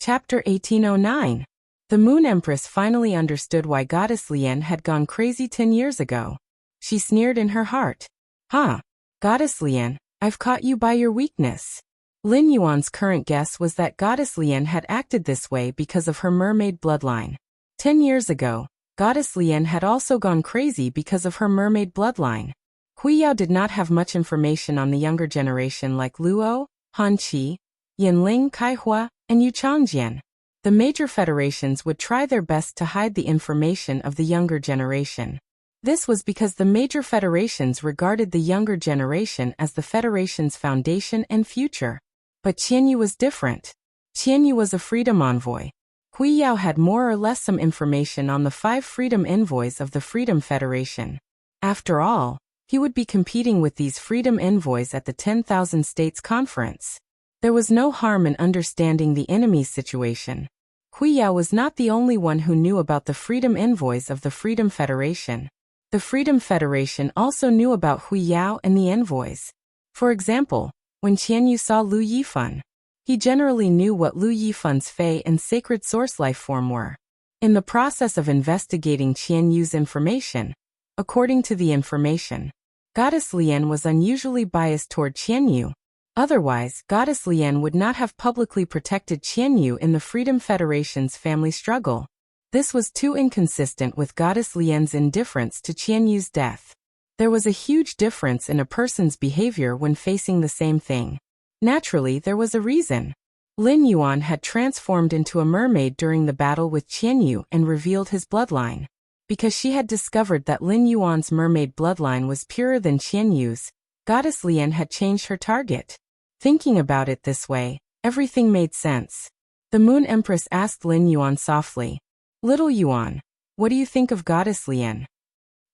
Chapter 1809. The Moon Empress finally understood why Goddess Lien had gone crazy 10 years ago. She sneered in her heart. "Huh, Goddess Lien, I've caught you by your weakness." Lin Yuan's current guess was that Goddess Lien had acted this way because of her mermaid bloodline. 10 years ago, Goddess Lien had also gone crazy because of her mermaid bloodline. Huiyao did not have much information on the younger generation like Luo, Han Qi, Yanling Kaihua, and Yu Changjian. The major federations would try their best to hide the information of the younger generation. This was because the major federations regarded the younger generation as the federation's foundation and future. But Qianyu was different. Qianyu was a freedom envoy. Huiyao had more or less some information on the 5 freedom envoys of the Freedom Federation. After all, he would be competing with these freedom envoys at the 10,000 States Conference. There was no harm in understanding the enemy's situation. Huiyao was not the only one who knew about the freedom envoys of the Freedom Federation. The Freedom Federation also knew about Huiyao and the envoys. For example, when Qianyu saw Lu Yifan, he generally knew what Lu Yifan's Fey and sacred source life form were. In the process of investigating Qianyu's information, according to the information, Goddess Lien was unusually biased toward Qianyu. Otherwise, Goddess Lien would not have publicly protected Qianyu in the Freedom Federation's family struggle. This was too inconsistent with Goddess Lien's indifference to Qianyu's death. There was a huge difference in a person's behavior when facing the same thing. Naturally, there was a reason. Lin Yuan had transformed into a mermaid during the battle with Qianyu and revealed his bloodline. Because she had discovered that Lin Yuan's mermaid bloodline was purer than Qianyu's, Goddess Lien had changed her target. Thinking about it this way, everything made sense. The Moon Empress asked Lin Yuan softly, "Little Yuan, what do you think of Goddess Lien?"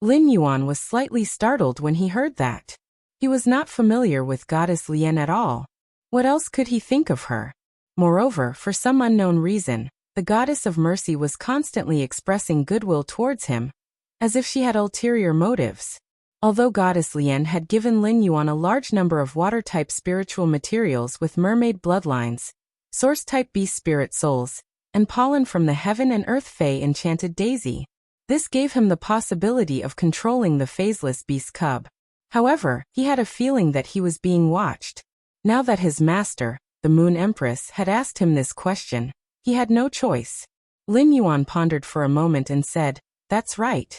Lin Yuan was slightly startled when he heard that. He was not familiar with Goddess Lien at all. What else could he think of her? Moreover, for some unknown reason, the Goddess of Mercy was constantly expressing goodwill towards him, as if she had ulterior motives. Although Goddess Lien had given Lin Yuan a large number of water-type spiritual materials with mermaid bloodlines, source-type beast spirit souls, and pollen from the heaven and earth Fey enchanted daisy, this gave him the possibility of controlling the phaseless beast cub. However, he had a feeling that he was being watched. Now that his master, the Moon Empress, had asked him this question, he had no choice. Lin Yuan pondered for a moment and said, "That's right.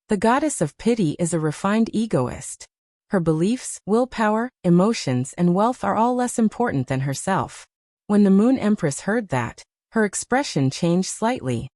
The Goddess of Pity is a refined egoist. Her beliefs, willpower, emotions, and wealth are all less important than herself." When the Moon Empress heard that, her expression changed slightly.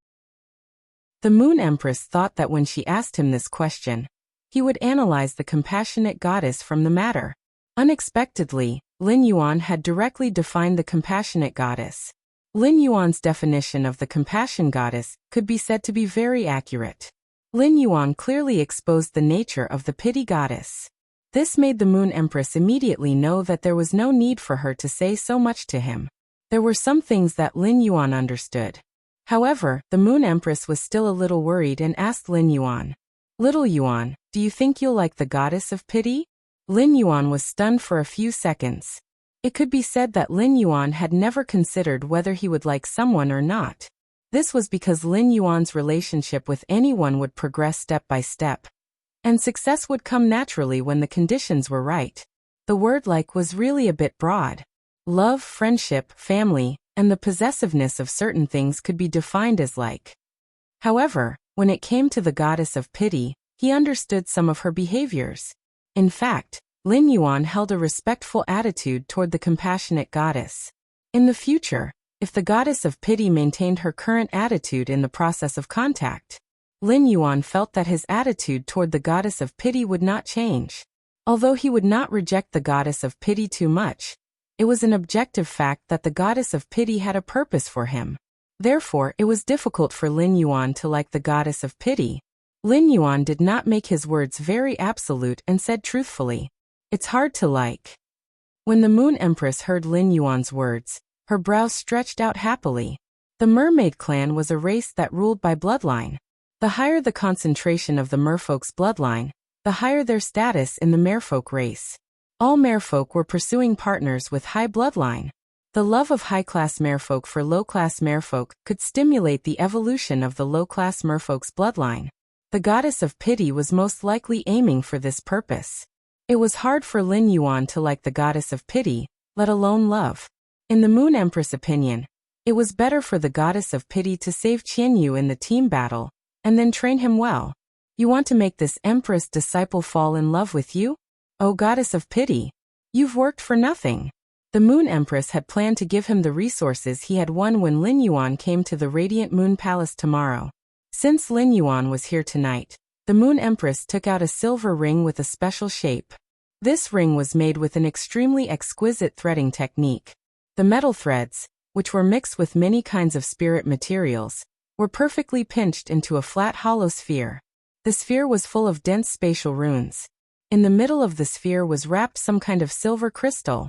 The Moon Empress thought that when she asked him this question, he would analyze the compassionate goddess from the matter. Unexpectedly, Lin Yuan had directly defined the compassionate goddess. Lin Yuan's definition of the compassion goddess could be said to be very accurate. Lin Yuan clearly exposed the nature of the pity goddess. This made the Moon Empress immediately know that there was no need for her to say so much to him. There were some things that Lin Yuan understood. However, the Moon Empress was still a little worried and asked Lin Yuan, "Little Yuan, do you think you'll like the Goddess of Pity?" Lin Yuan was stunned for a few seconds. It could be said that Lin Yuan had never considered whether he would like someone or not. This was because Lin Yuan's relationship with anyone would progress step by step, and success would come naturally when the conditions were right. The word like was really a bit broad. Love, friendship, family, and the possessiveness of certain things could be defined as like. However, when it came to the Goddess of Pity, he understood some of her behaviors. In fact, Lin Yuan held a respectful attitude toward the compassionate goddess. In the future, if the Goddess of Pity maintained her current attitude in the process of contact, Lin Yuan felt that his attitude toward the Goddess of Pity would not change. Although he would not reject the Goddess of Pity too much, it was an objective fact that the Goddess of Pity had a purpose for him. Therefore, it was difficult for Lin Yuan to like the Goddess of Pity. Lin Yuan did not make his words very absolute and said truthfully, "It's hard to like." When the Moon Empress heard Lin Yuan's words, her brows stretched out happily. The Mermaid clan was a race that ruled by bloodline. The higher the concentration of the merfolk's bloodline, the higher their status in the merfolk race. All merfolk were pursuing partners with high bloodline. The love of high-class merfolk for low-class merfolk could stimulate the evolution of the low-class merfolk's bloodline. The goddess of pity was most likely aiming for this purpose. It was hard for Lin Yuan to like the goddess of pity, let alone love. In the Moon Empress' opinion, it was better for the goddess of pity to save Qianyu in the team battle, and then train him well. You want to make this Empress disciple fall in love with you? Oh goddess of pity! You've worked for nothing. The Moon Empress had planned to give him the resources he had won when Lin Yuan came to the Radiant Moon Palace tomorrow. Since Lin Yuan was here tonight, the Moon Empress took out a silver ring with a special shape. This ring was made with an extremely exquisite threading technique. The metal threads, which were mixed with many kinds of spirit materials, were perfectly pinched into a flat hollow sphere. The sphere was full of dense spatial runes. In the middle of the sphere was wrapped some kind of silver crystal.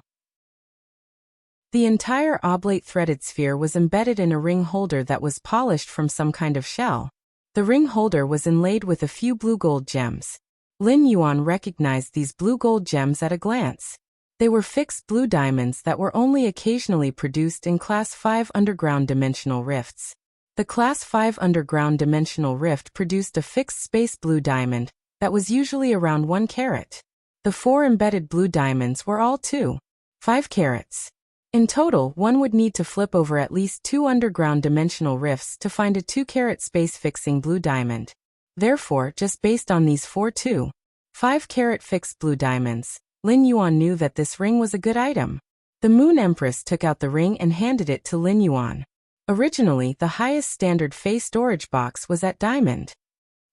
The entire oblate threaded sphere was embedded in a ring holder that was polished from some kind of shell. The ring holder was inlaid with a few blue gold gems. Lin Yuan recognized these blue gold gems at a glance. They were fixed blue diamonds that were only occasionally produced in Class 5 underground dimensional rifts. The Class 5 underground dimensional rift produced a fixed space blue diamond that was usually around 1 carat. The 4 embedded blue diamonds were all 2.5 carats. In total, one would need to flip over at least 2 underground dimensional rifts to find a 2-carat space-fixing blue diamond. Therefore, just based on these 4 2.5-carat fixed blue diamonds, Lin Yuan knew that this ring was a good item. The Moon Empress took out the ring and handed it to Lin Yuan. Originally, the highest standard Fey storage box was at diamond.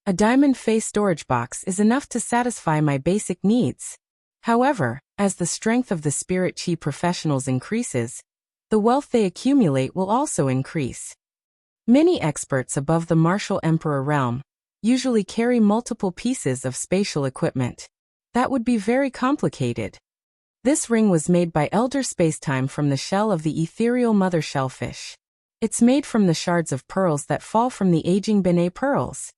A diamond Fey storage box is enough to satisfy my basic needs. However, as the strength of the spirit chi professionals increases, the wealth they accumulate will also increase. Many experts above the martial emperor realm usually carry multiple pieces of spatial equipment. That would be very complicated. This ring was made by Elder Spacetime from the shell of the ethereal mother shellfish. It's made from the shards of pearls that fall from the aging Bene pearls.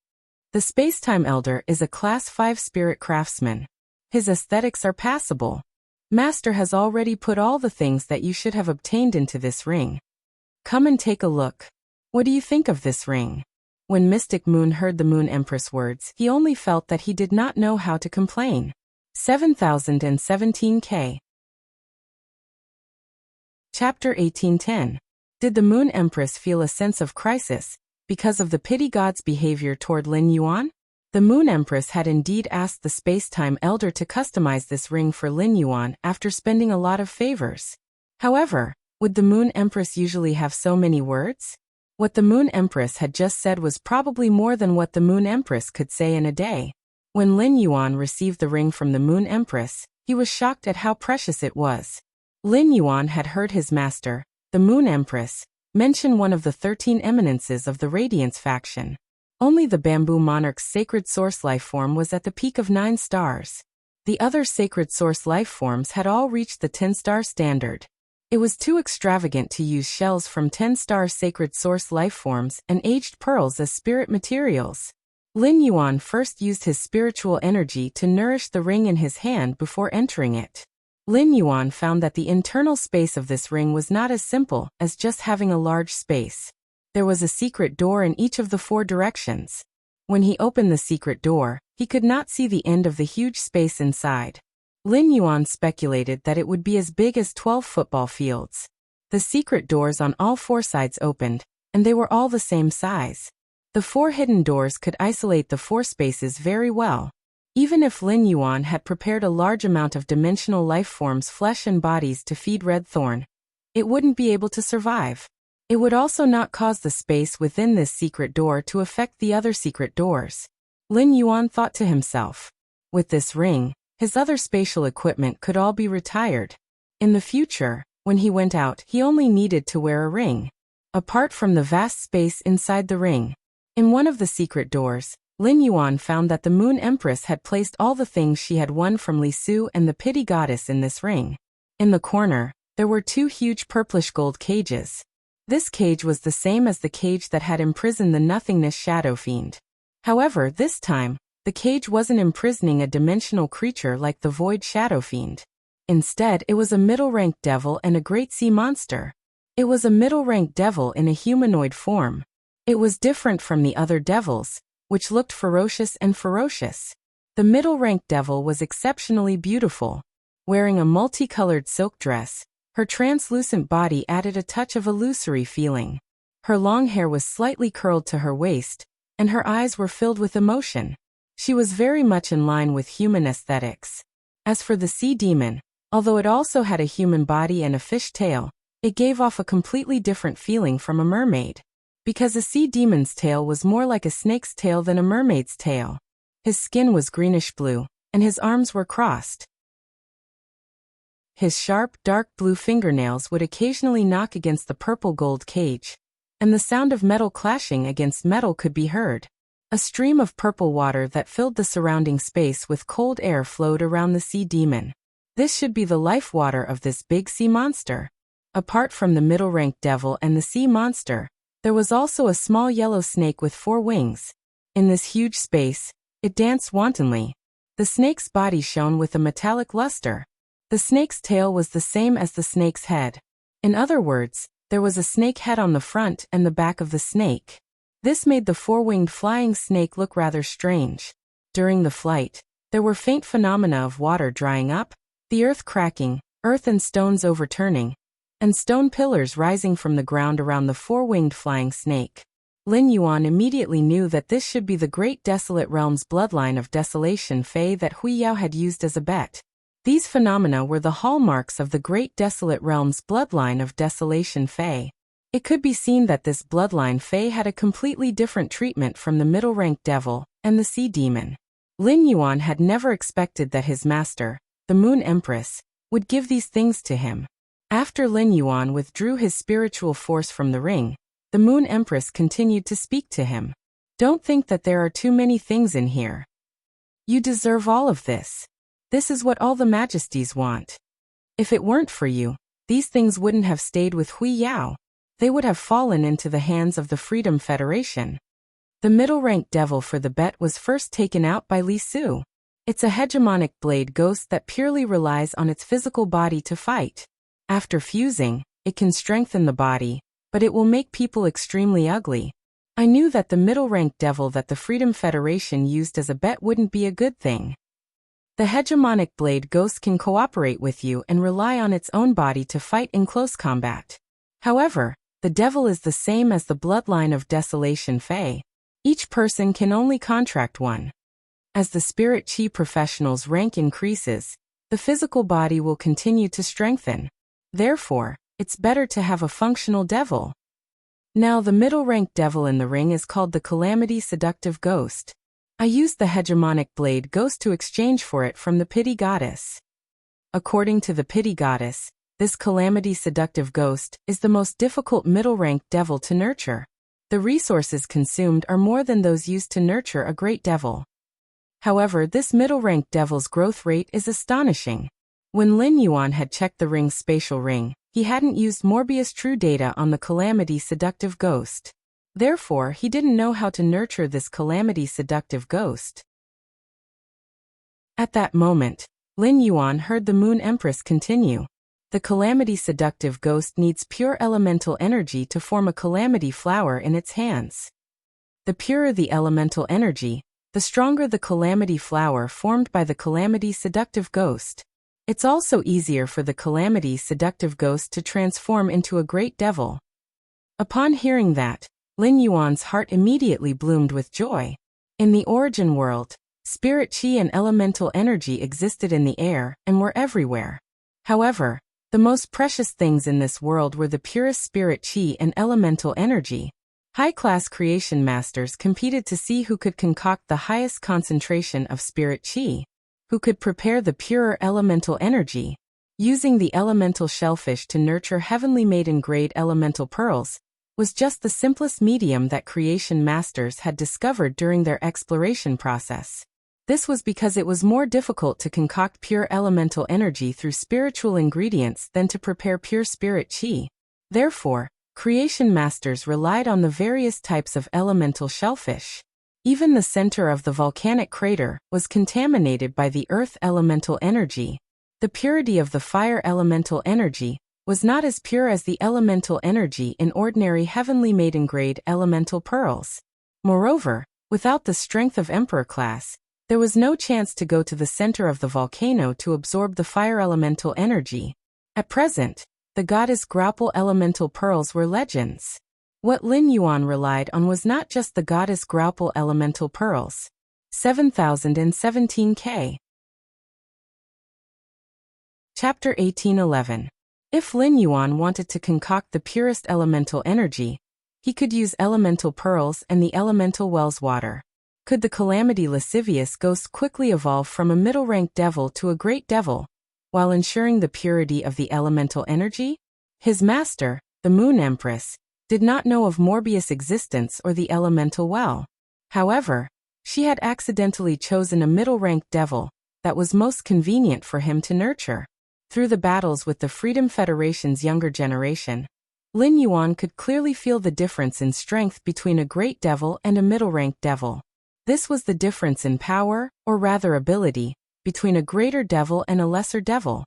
The Spacetime Elder is a Class 5 spirit craftsman. His aesthetics are passable. Master has already put all the things that you should have obtained into this ring. Come and take a look. What do you think of this ring? When Mystic Moon heard the Moon Empress words, he only felt that he did not know how to complain. 7017K. Chapter 1810. Did the Moon Empress feel a sense of crisis because of the pity god's behavior toward Lin Yuan? The Moon Empress had indeed asked the Spacetime Elder to customize this ring for Lin Yuan after spending a lot of favors. However, would the Moon Empress usually have so many words? What the Moon Empress had just said was probably more than what the Moon Empress could say in a day. When Lin Yuan received the ring from the Moon Empress, he was shocked at how precious it was. Lin Yuan had heard his master, the Moon Empress, mention one of the 13 eminences of the Radiance faction. Only the Bamboo Monarch's sacred source life form was at the peak of 9 stars. The other sacred source life forms had all reached the 10-star standard. It was too extravagant to use shells from 10-star sacred source life forms and aged pearls as spirit materials. Lin Yuan first used his spiritual energy to nourish the ring in his hand before entering it. Lin Yuan found that the internal space of this ring was not as simple as just having a large space. There was a secret door in each of the 4 directions. When he opened the secret door, he could not see the end of the huge space inside. Lin Yuan speculated that it would be as big as 12 football fields. The secret doors on all 4 sides opened, and they were all the same size. The 4 hidden doors could isolate the 4 spaces very well. Even if Lin Yuan had prepared a large amount of dimensional life forms, flesh and bodies to feed Red Thorn, it wouldn't be able to survive. It would also not cause the space within this secret door to affect the other secret doors. Lin Yuan thought to himself. With this ring, his other spatial equipment could all be retired. In the future, when he went out, he only needed to wear a ring. Apart from the vast space inside the ring, in one of the secret doors, Lin Yuan found that the Moon Empress had placed all the things she had won from Li Su and the Pity Goddess in this ring. In the corner, there were 2 huge purplish gold cages. This cage was the same as the cage that had imprisoned the Nothingness Shadow Fiend. However, this time, the cage wasn't imprisoning a dimensional creature like the Void Shadow Fiend. Instead, it was a middle-ranked devil and a great sea monster. It was a middle-ranked devil in a humanoid form. It was different from the other devils, which looked ferocious and ferocious. The middle-ranked devil was exceptionally beautiful. Wearing a multicolored silk dress, her translucent body added a touch of illusory feeling. Her long hair was slightly curled to her waist, and her eyes were filled with emotion. She was very much in line with human aesthetics. As for the sea demon, although it also had a human body and a fish tail, it gave off a completely different feeling from a mermaid. Because a sea demon's tail was more like a snake's tail than a mermaid's tail. His skin was greenish-blue, and his arms were crossed. His sharp, dark blue fingernails would occasionally knock against the purple-gold cage, and the sound of metal clashing against metal could be heard. A stream of purple water that filled the surrounding space with cold air flowed around the sea demon. This should be the life water of this big sea monster. Apart from the middle-ranked devil and the sea monster, there was also a small yellow snake with 4 wings. In this huge space, it danced wantonly. The snake's body shone with a metallic luster. The snake's tail was the same as the snake's head. In other words, there was a snake head on the front and the back of the snake. This made the 4-winged flying snake look rather strange. During the flight, there were faint phenomena of water drying up, the earth cracking, earth and stones overturning, and stone pillars rising from the ground around the 4-winged flying snake. Lin Yuan immediately knew that this should be the Great Desolate Realm's bloodline of Desolation Fey that Hui Yao had used as a bet. These phenomena were the hallmarks of the Great Desolate Realm's bloodline of Desolation Fey. It could be seen that this bloodline Fey had a completely different treatment from the middle-ranked devil and the sea demon. Lin Yuan had never expected that his master, the Moon Empress, would give these things to him. After Lin Yuan withdrew his spiritual force from the ring, the Moon Empress continued to speak to him. Don't think that there are too many things in here. You deserve all of this. This is what all the majesties want. If it weren't for you, these things wouldn't have stayed with Hui Yao. They would have fallen into the hands of the Freedom Federation. The middle-ranked devil for the bet was first taken out by Li Su. It's a hegemonic blade ghost that purely relies on its physical body to fight. After fusing, it can strengthen the body, but it will make people extremely ugly. I knew that the middle-ranked devil that the Freedom Federation used as a bet wouldn't be a good thing. The hegemonic blade ghost can cooperate with you and rely on its own body to fight in close combat. However, the devil is the same as the bloodline of Desolation Fey. Each person can only contract one. As the spirit chi professional's rank increases, the physical body will continue to strengthen. Therefore, it's better to have a functional devil. Now the middle-ranked devil in the ring is called the Calamity Seductive Ghost. I used the hegemonic blade ghost to exchange for it from the Pity Goddess. According to the Pity Goddess, this Calamity Seductive Ghost is the most difficult middle-ranked devil to nurture. The resources consumed are more than those used to nurture a great devil. However, this middle-ranked devil's growth rate is astonishing. When Lin Yuan had checked the ring's spatial ring, he hadn't used Morbius True data on the Calamity Seductive Ghost. Therefore, he didn't know how to nurture this Calamity Seductive Ghost. At that moment, Lin Yuan heard the Moon Empress continue. The Calamity Seductive Ghost needs pure elemental energy to form a calamity flower in its hands. The purer the elemental energy, the stronger the calamity flower formed by the Calamity Seductive Ghost. It's also easier for the Calamity Seductive Ghost to transform into a great devil. Upon hearing that, Lin Yuan's heart immediately bloomed with joy. In the origin world, spirit chi and elemental energy existed in the air and were everywhere. However, the most precious things in this world were the purest spirit chi and elemental energy. High-class creation masters competed to see who could concoct the highest concentration of spirit chi, who could prepare the purer elemental energy. Using the elemental shellfish to nurture heavenly maiden-grade elemental pearls was just the simplest medium that creation masters had discovered during their exploration process. This was because it was more difficult to concoct pure elemental energy through spiritual ingredients than to prepare pure spirit chi. Therefore, creation masters relied on the various types of elemental shellfish. Even the center of the volcanic crater was contaminated by the earth elemental energy. The purity of the fire elemental energy was not as pure as the elemental energy in ordinary heavenly maiden-grade elemental pearls. Moreover, without the strength of Emperor class, there was no chance to go to the center of the volcano to absorb the fire elemental energy. At present, the goddess Graupel elemental pearls were legends. What Lin Yuan relied on was not just the goddess Graupel elemental pearls. 7017K. Chapter 1811. If Lin Yuan wanted to concoct the purest elemental energy, he could use elemental pearls and the elemental well's water. Could the calamity lascivious ghost quickly evolve from a middle-ranked devil to a great devil, while ensuring the purity of the elemental energy? His master, the Moon Empress, did not know of Morbius' existence or the elemental well. However, she had accidentally chosen a middle-ranked devil that was most convenient for him to nurture. Through the battles with the Freedom Federation's younger generation, Lin Yuan could clearly feel the difference in strength between a great devil and a middle-ranked devil. This was the difference in power, or rather ability, between a greater devil and a lesser devil.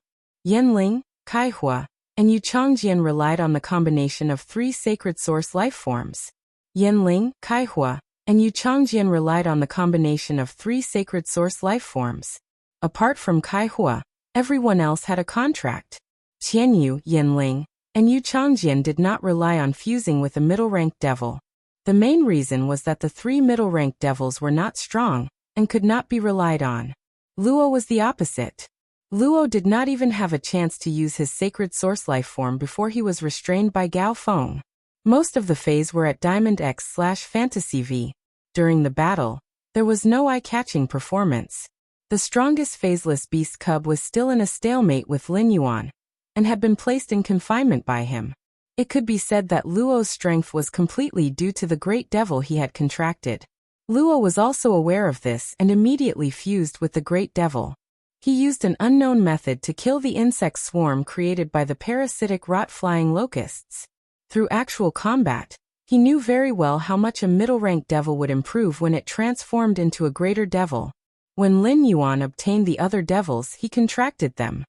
Yanling, Kaihua, and Yu Changjian relied on the combination of three sacred source life forms. Yanling, Kaihua, and Yu Changjian relied on the combination of three sacred source life forms. Apart from Kaihua, everyone else had a contract. Qianyu, Yanling, and Yu Changjian did not rely on fusing with a middle-ranked devil. The main reason was that the three middle-ranked devils were not strong and could not be relied on. Luo was the opposite. Luo did not even have a chance to use his sacred source life form before he was restrained by Gao Feng. Most of the Fays were at Diamond X/Fantasy V. During the battle, there was no eye-catching performance. The strongest phaseless beast cub was still in a stalemate with Lin Yuan, and had been placed in confinement by him. It could be said that Luo's strength was completely due to the great devil he had contracted. Luo was also aware of this and immediately fused with the great devil. He used an unknown method to kill the insect swarm created by the parasitic rot-flying locusts. Through actual combat, he knew very well how much a middle-ranked devil would improve when it transformed into a greater devil. When Lin Yuan obtained the other devils, he contracted them.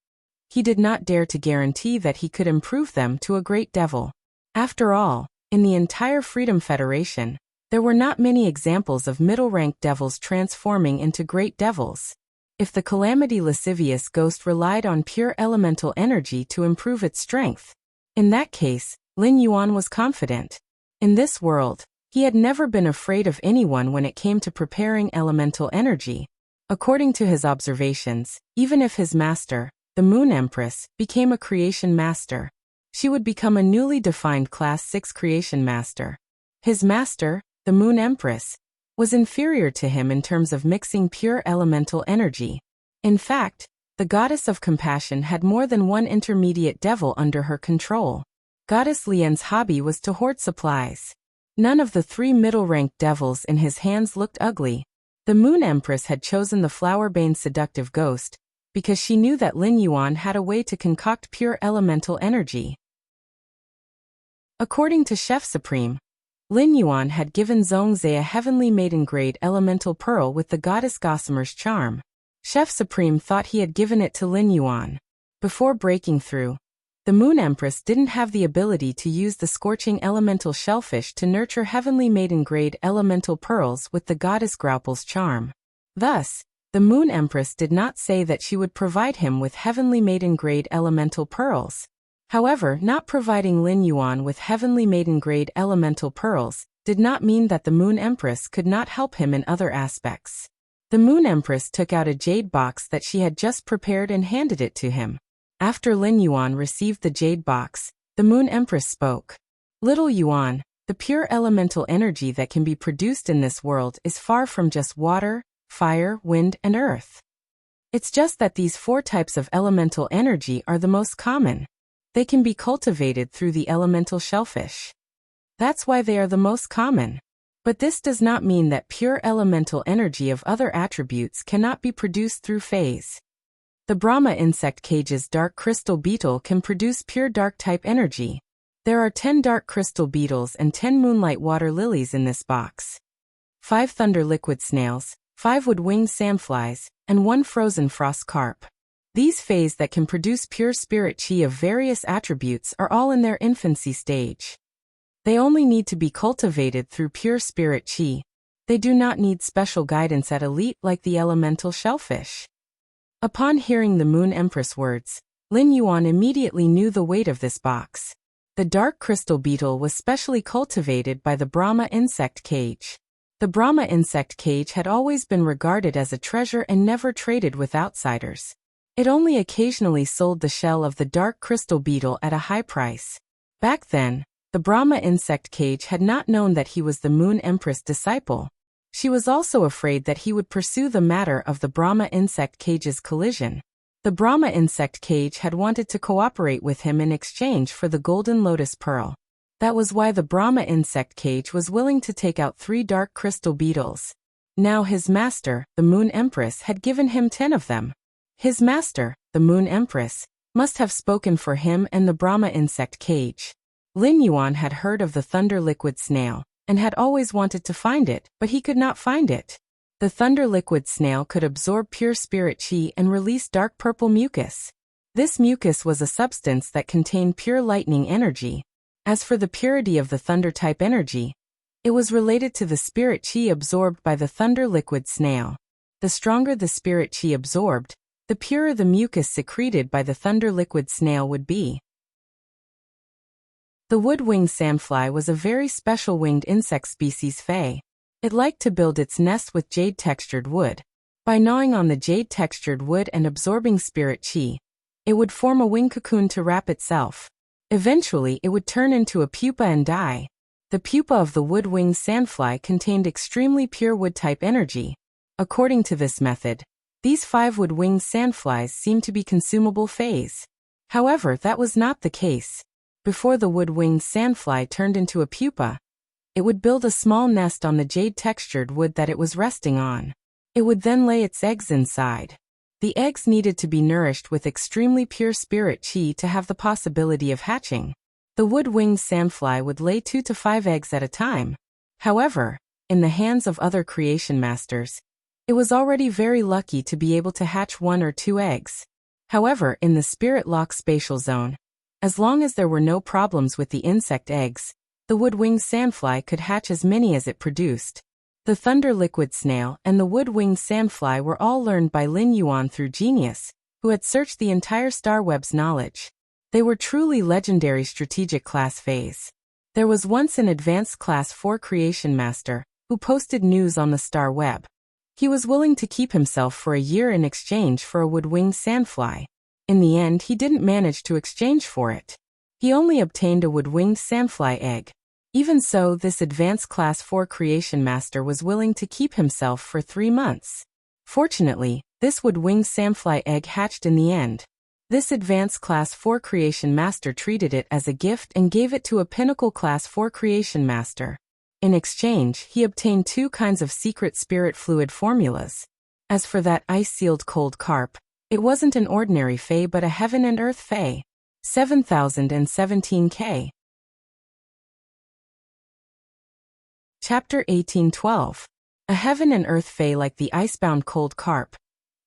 He did not dare to guarantee that he could improve them to a great devil. After all, in the entire Freedom Federation, there were not many examples of middle-ranked devils transforming into great devils. If the calamity lascivious ghost relied on pure elemental energy to improve its strength, in that case, Lin Yuan was confident. In this world, he had never been afraid of anyone when it came to preparing elemental energy. According to his observations, even if his master, the Moon Empress, became a creation master, she would become a newly defined Class 6 creation master. His master, the Moon Empress, was inferior to him in terms of mixing pure elemental energy. In fact, the goddess of compassion had more than one intermediate devil under her control. Goddess Lian's hobby was to hoard supplies. None of the three middle-ranked devils in his hands looked ugly. The Moon Empress had chosen the flower-bane seductive ghost, because she knew that Lin Yuan had a way to concoct pure elemental energy. According to Chef Supreme, Lin Yuan had given Zhongzhe a heavenly maiden-grade elemental pearl with the goddess Gossamer's charm. Chef Supreme thought he had given it to Lin Yuan. Before breaking through, the Moon Empress didn't have the ability to use the scorching elemental shellfish to nurture heavenly maiden-grade elemental pearls with the goddess Graupel's charm. Thus, the Moon Empress did not say that she would provide him with heavenly maiden-grade elemental pearls. However, not providing Lin Yuan with heavenly maiden-grade elemental pearls did not mean that the Moon Empress could not help him in other aspects. The Moon Empress took out a jade box that she had just prepared and handed it to him. After Lin Yuan received the jade box, the Moon Empress spoke. Little Yuan, the pure elemental energy that can be produced in this world is far from just water, fire, wind, and earth. It's just that these four types of elemental energy are the most common. They can be cultivated through the elemental shellfish. That's why they are the most common. But this does not mean that pure elemental energy of other attributes cannot be produced through phase. The Brahma insect cage's dark crystal beetle can produce pure dark-type energy. There are 10 dark crystal beetles and 10 moonlight water lilies in this box. 5 thunder liquid snails, 5 wood-winged sandflies, and 1 frozen frost carp. These fays that can produce pure spirit qi of various attributes are all in their infancy stage. They only need to be cultivated through pure spirit qi. They do not need special guidance at elite like the elemental shellfish. Upon hearing the Moon Empress words, Lin Yuan immediately knew the weight of this box. The dark crystal beetle was specially cultivated by the Brahma insect cage. The Brahma insect cage had always been regarded as a treasure and never traded with outsiders. It only occasionally sold the shell of the dark crystal beetle at a high price. Back then, the Brahma insect cage had not known that he was the Moon Empress disciple. She was also afraid that he would pursue the matter of the Brahma insect cage's collision. The Brahma insect cage had wanted to cooperate with him in exchange for the golden lotus pearl. That was why the Brahma insect cage was willing to take out 3 dark crystal beetles. Now his master, the Moon Empress, had given him 10 of them. His master, the Moon Empress, must have spoken for him and the Brahma insect cage. Lin Yuan had heard of the thunder liquid snail, and had always wanted to find it, but he could not find it. The thunder liquid snail could absorb pure spirit qi and release dark purple mucus. This mucus was a substance that contained pure lightning energy. As for the purity of the thunder-type energy, it was related to the spirit qi absorbed by the thunder liquid snail. The stronger the spirit qi absorbed, the purer the mucus secreted by the thunder liquid snail would be. The wood-winged sandfly was a very special winged insect species fey. It liked to build its nest with jade-textured wood. By gnawing on the jade-textured wood and absorbing spirit qi, it would form a wing cocoon to wrap itself. Eventually, it would turn into a pupa and die. The pupa of the wood-winged sandfly contained extremely pure wood-type energy. According to this method, these 5 wood-winged sandflies seemed to be consumable fays. However, that was not the case. Before the wood-winged sandfly turned into a pupa, it would build a small nest on the jade-textured wood that it was resting on. It would then lay its eggs inside. The eggs needed to be nourished with extremely pure spirit qi to have the possibility of hatching. The wood-winged sandfly would lay 2 to 5 eggs at a time. However, in the hands of other creation masters, it was already very lucky to be able to hatch 1 or 2 eggs. However, in the spirit lock spatial zone, as long as there were no problems with the insect eggs, the wood-winged sandfly could hatch as many as it produced. The thunder liquid snail and the wood-winged sandfly were all learned by Lin Yuan through Genius, who had searched the entire star web's knowledge. They were truly legendary strategic class fays. There was once an advanced class 4 creation master, who posted news on the star web. He was willing to keep himself for a year in exchange for a wood-winged sandfly. In the end, he didn't manage to exchange for it. He only obtained a wood-winged sandfly egg. Even so, this advanced class 4 creation master was willing to keep himself for 3 months. Fortunately, this wood-winged sandfly egg hatched in the end. This advanced class 4 creation master treated it as a gift and gave it to a pinnacle class 4 creation master. In exchange, he obtained 2 kinds of secret spirit fluid formulas. As for that ice-sealed cold carp, it wasn't an ordinary fey but a heaven and earth fey. 7017K. Chapter 1812. A heaven and earth fey like the icebound cold carp.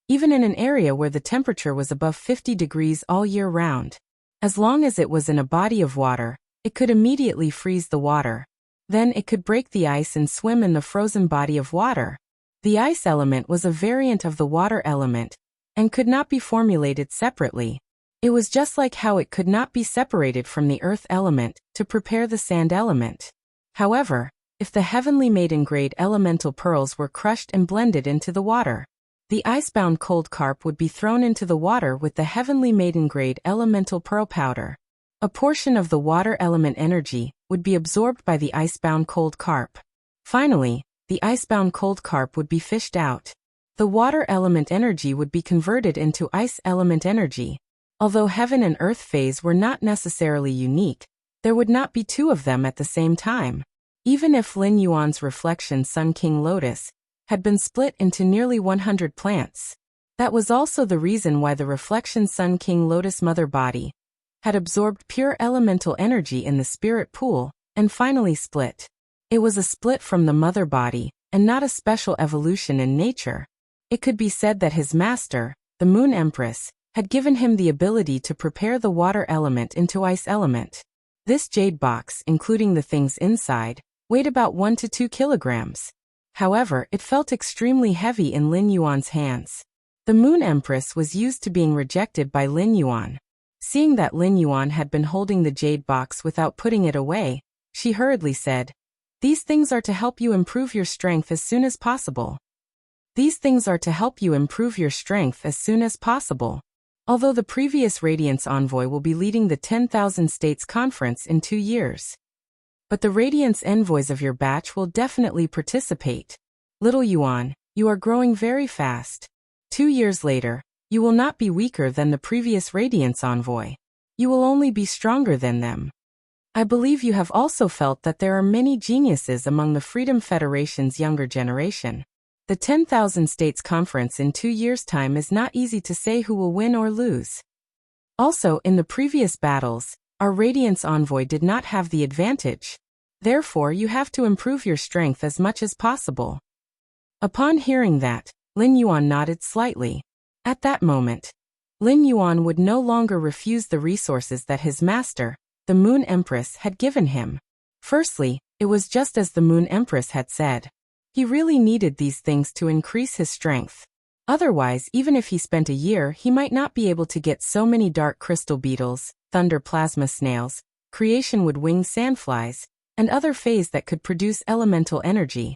Even in an area where the temperature was above 50 degrees all year round. As long as it was in a body of water, it could immediately freeze the water. Then it could break the ice and swim in the frozen body of water. The ice element was a variant of the water element, and could not be formulated separately. It was just like how it could not be separated from the earth element to prepare the sand element. However, if the heavenly maiden-grade elemental pearls were crushed and blended into the water, the icebound cold carp would be thrown into the water with the heavenly maiden-grade elemental pearl powder. A portion of the water element energy would be absorbed by the icebound cold carp. Finally, the icebound cold carp would be fished out. The water element energy would be converted into ice element energy. Although heaven and earth phase were not necessarily unique, there would not be 2 of them at the same time. Even if Lin Yuan's reflection Sun King Lotus had been split into nearly 100 plants. That was also the reason why the reflection Sun King Lotus mother body had absorbed pure elemental energy in the spirit pool and finally split. It was a split from the mother body and not a special evolution in nature. It could be said that his master, the Moon Empress, had given him the ability to prepare the water element into ice element. This jade box, including the things inside, weighed about 1 to 2 kilograms. However, it felt extremely heavy in Lin Yuan's hands. The Moon Empress was used to being rejected by Lin Yuan. Seeing that Lin Yuan had been holding the jade box without putting it away, she hurriedly said, "These things are to help you improve your strength as soon as possible. These things are to help you improve your strength as soon as possible." Although the previous Radiance Envoy will be leading the 10,000 States Conference in 2 years. But the Radiance Envoys of your batch will definitely participate. Little Yuan, you are growing very fast. 2 years later, you will not be weaker than the previous Radiance Envoy. You will only be stronger than them. I believe you have also felt that there are many geniuses among the Freedom Federation's younger generation. The 10,000 States Conference in 2 years' time is not easy to say who will win or lose. Also, in the previous battles, our Radiance Envoy did not have the advantage. Therefore, you have to improve your strength as much as possible. Upon hearing that, Lin Yuan nodded slightly. At that moment, Lin Yuan would no longer refuse the resources that his master, the Moon Empress, had given him. Firstly, it was just as the Moon Empress had said. He really needed these things to increase his strength. Otherwise, even if he spent a year, he might not be able to get so many dark crystal beetles, thunder plasma snails, creation wood winged sandflies, and other phase that could produce elemental energy.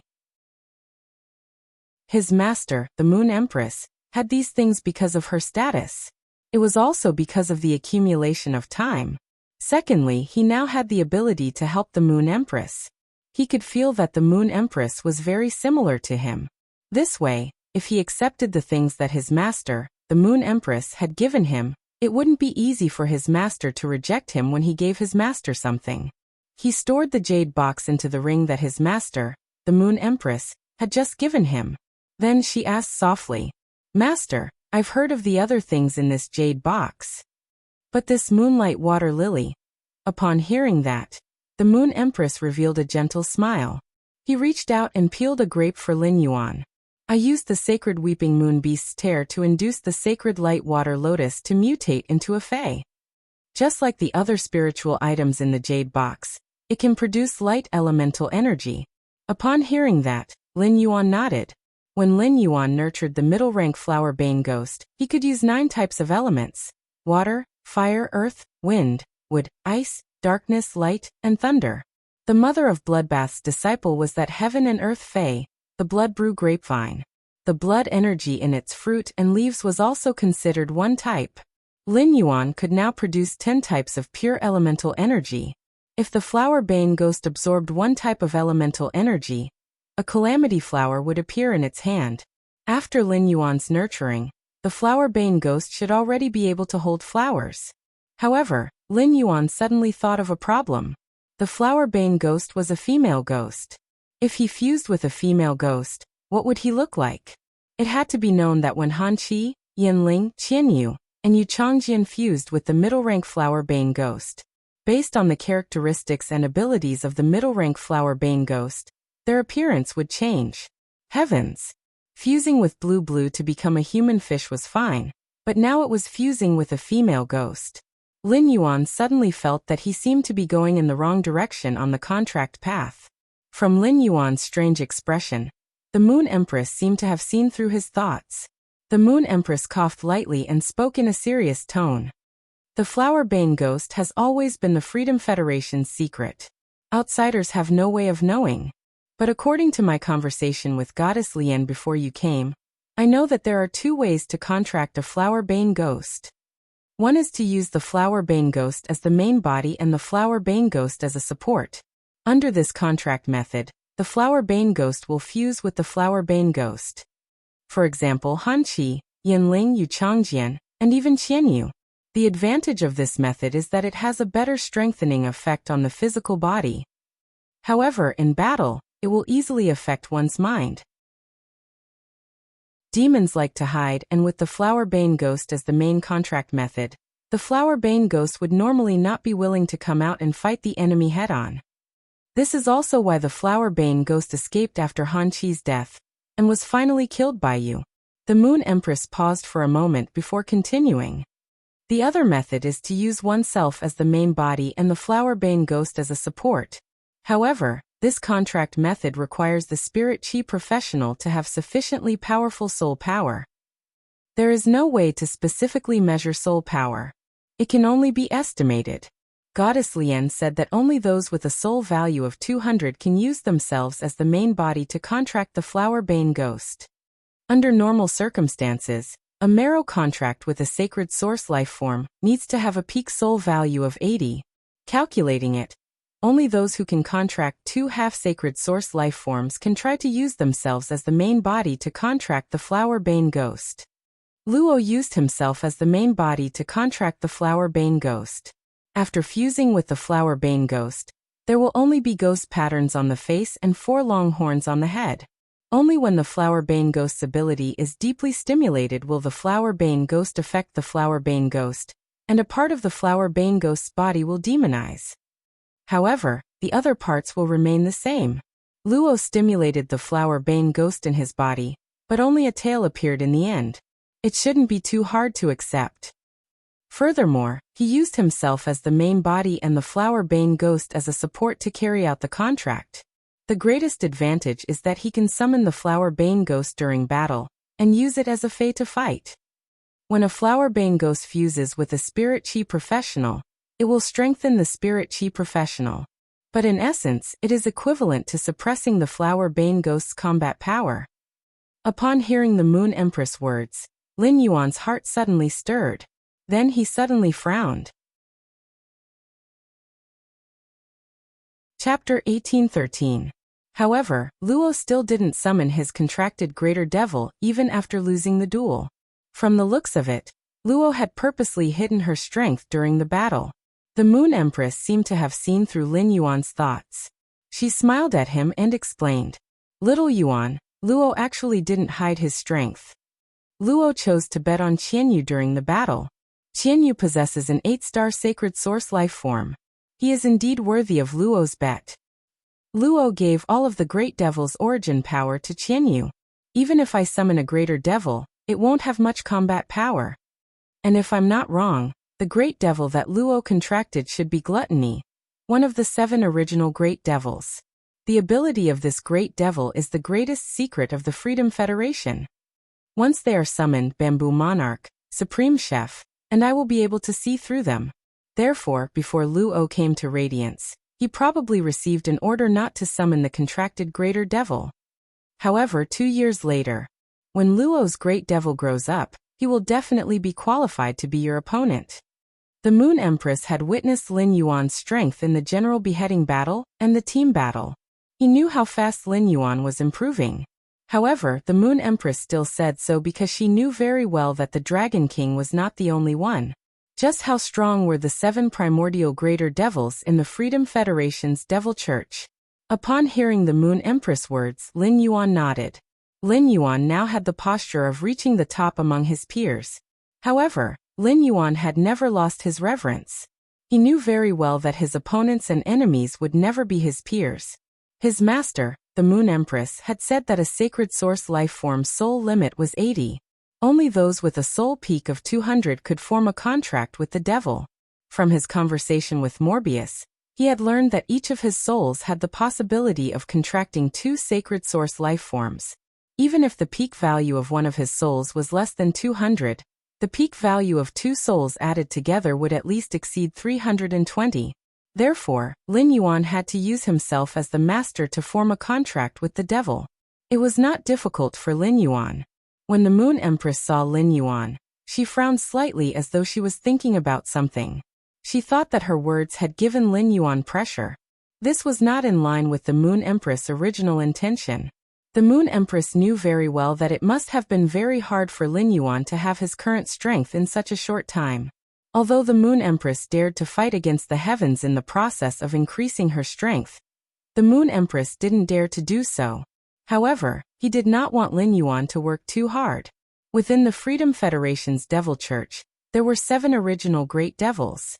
His master, the Moon Empress, had these things because of her status. It was also because of the accumulation of time. Secondly, he now had the ability to help the Moon Empress. He could feel that the Moon Empress was very similar to him. This way, if he accepted the things that his master, the Moon Empress, had given him, it wouldn't be easy for his master to reject him when he gave his master something. He stored the jade box into the ring that his master, the Moon Empress, had just given him. Then she asked softly, "Master, I've heard of the other things in this jade box. But this moonlight water lily." Upon hearing that, the Moon Empress revealed a gentle smile. He reached out and peeled a grape for Lin Yuan. "I used the sacred weeping moon beast's tear to induce the sacred light water lotus to mutate into a fae. Just like the other spiritual items in the jade box, it can produce light elemental energy." Upon hearing that, Lin Yuan nodded. When Lin Yuan nurtured the middle rank flower bane ghost, he could use 9 types of elements: water, fire, earth, wind, wood, ice, darkness, light, and thunder. The mother of Bloodbath's disciple was that heaven and earth fae, the blood brew grapevine. The blood energy in its fruit and leaves was also considered one type. Lin Yuan could now produce 10 types of pure elemental energy. If the flower bane ghost absorbed one type of elemental energy, a calamity flower would appear in its hand. After Lin Yuan's nurturing, the flower bane ghost should already be able to hold flowers. However, Lin Yuan suddenly thought of a problem. The flower bane ghost was a female ghost. If he fused with a female ghost, what would he look like? It had to be known that when Han Qi, Yanling, Qianyu, and Yu Changjian fused with the middle-rank flower bane ghost, based on the characteristics and abilities of the middle-rank flower bane ghost, their appearance would change. Heavens! Fusing with Blue to become a human fish was fine, but now it was fusing with a female ghost. Lin Yuan suddenly felt that he seemed to be going in the wrong direction on the contract path. From Lin Yuan's strange expression, the Moon Empress seemed to have seen through his thoughts. The Moon Empress coughed lightly and spoke in a serious tone. "The flower bane ghost has always been the Freedom Federation's secret. Outsiders have no way of knowing. But according to my conversation with Goddess Lian before you came, I know that there are 2 ways to contract a flower bane ghost. One is to use the flower bane ghost as the main body and the flower bane ghost as a support. Under this contract method, the flower bane ghost will fuse with the flower bane ghost. For example, Han Qi, Yanling, Yu Changjian, and even Qianyu. The advantage of this method is that it has a better strengthening effect on the physical body. However, in battle, it will easily affect one's mind. Demons like to hide, and with the flower bane ghost as the main contract method, the flower bane ghost would normally not be willing to come out and fight the enemy head-on. This is also why the flower bane ghost escaped after Han Qi's death, and was finally killed by you." The Moon Empress paused for a moment before continuing. The other method is to use oneself as the main body and the flower-bane ghost as a support. However, this contract method requires the spirit chi professional to have sufficiently powerful soul power. There is no way to specifically measure soul power. It can only be estimated. Goddess Lian said that only those with a soul value of 200 can use themselves as the main body to contract the flower-bane ghost. Under normal circumstances, a marrow contract with a sacred source life form needs to have a peak soul value of 80. Calculating it, only those who can contract 2 half-sacred source life forms can try to use themselves as the main body to contract the flower-bane ghost. Luo used himself as the main body to contract the flower-bane ghost. After fusing with the flower-bane ghost, there will only be ghost patterns on the face and 4 long horns on the head. Only when the flower-bane ghost's ability is deeply stimulated will the flower-bane ghost affect the flower-bane ghost, and a part of the flower-bane ghost's body will demonize. However, the other parts will remain the same. Luo stimulated the flower-bane ghost in his body, but only a tail appeared in the end. It shouldn't be too hard to accept. Furthermore, he used himself as the main body and the flower-bane ghost as a support to carry out the contract. The greatest advantage is that he can summon the flower-bane ghost during battle, and use it as a fei to fight. When a flower-bane ghost fuses with a spirit chi professional, it will strengthen the spirit chi professional. But in essence, it is equivalent to suppressing the flower-bane ghost's combat power. Upon hearing the Moon Empress words, Lin Yuan's heart suddenly stirred. Then he suddenly frowned. Chapter 1813. However, Luo still didn't summon his contracted greater devil even after losing the duel. From the looks of it, Luo had purposely hidden her strength during the battle. The Moon Empress seemed to have seen through Lin Yuan's thoughts. She smiled at him and explained, "Little Yuan, Luo actually didn't hide his strength. Luo chose to bet on Qianyu during the battle. Qianyu possesses an 8-star sacred source life form. He is indeed worthy of Luo's bet. Luo gave all of the great devil's origin power to Qianyu. Even if I summon a greater devil, it won't have much combat power. And if I'm not wrong, the great devil that Luo contracted should be Gluttony, one of the 7 original great devils. The ability of this great devil is the greatest secret of the Freedom Federation. Once they are summoned, Bamboo Monarch, Supreme Chef, and I will be able to see through them." Therefore, before Luo came to Radiance, he probably received an order not to summon the contracted greater devil. However, 2 years later, when Luo's great devil grows up, he will definitely be qualified to be your opponent. The Moon Empress had witnessed Lin Yuan's strength in the general beheading battle and the team battle. He knew how fast Lin Yuan was improving. However, the Moon Empress still said so because she knew very well that the Dragon King was not the only one. Just how strong were the 7 primordial greater devils in the Freedom Federation's Devil Church? Upon hearing the Moon Empress words, Lin Yuan nodded. Lin Yuan now had the posture of reaching the top among his peers. However, Lin Yuan had never lost his reverence. He knew very well that his opponents and enemies would never be his peers. His master, the Moon Empress, had said that a sacred source life form's soul limit was 80. Only those with a soul peak of 200 could form a contract with the devil. From his conversation with Morbius, he had learned that each of his souls had the possibility of contracting 2 sacred source life forms. Even if the peak value of one of his souls was less than 200, the peak value of 2 souls added together would at least exceed 320. Therefore, Lin Yuan had to use himself as the master to form a contract with the devil. It was not difficult for Lin Yuan. When the Moon Empress saw Lin Yuan, she frowned slightly as though she was thinking about something. She thought that her words had given Lin Yuan pressure. This was not in line with the Moon Empress' original intention. The Moon Empress knew very well that it must have been very hard for Lin Yuan to have his current strength in such a short time. Although the Moon Empress dared to fight against the heavens in the process of increasing her strength, the Moon Empress didn't dare to do so. However, he did not want Lin Yuan to work too hard. Within the Freedom Federation's Devil Church, there were 7 original great devils.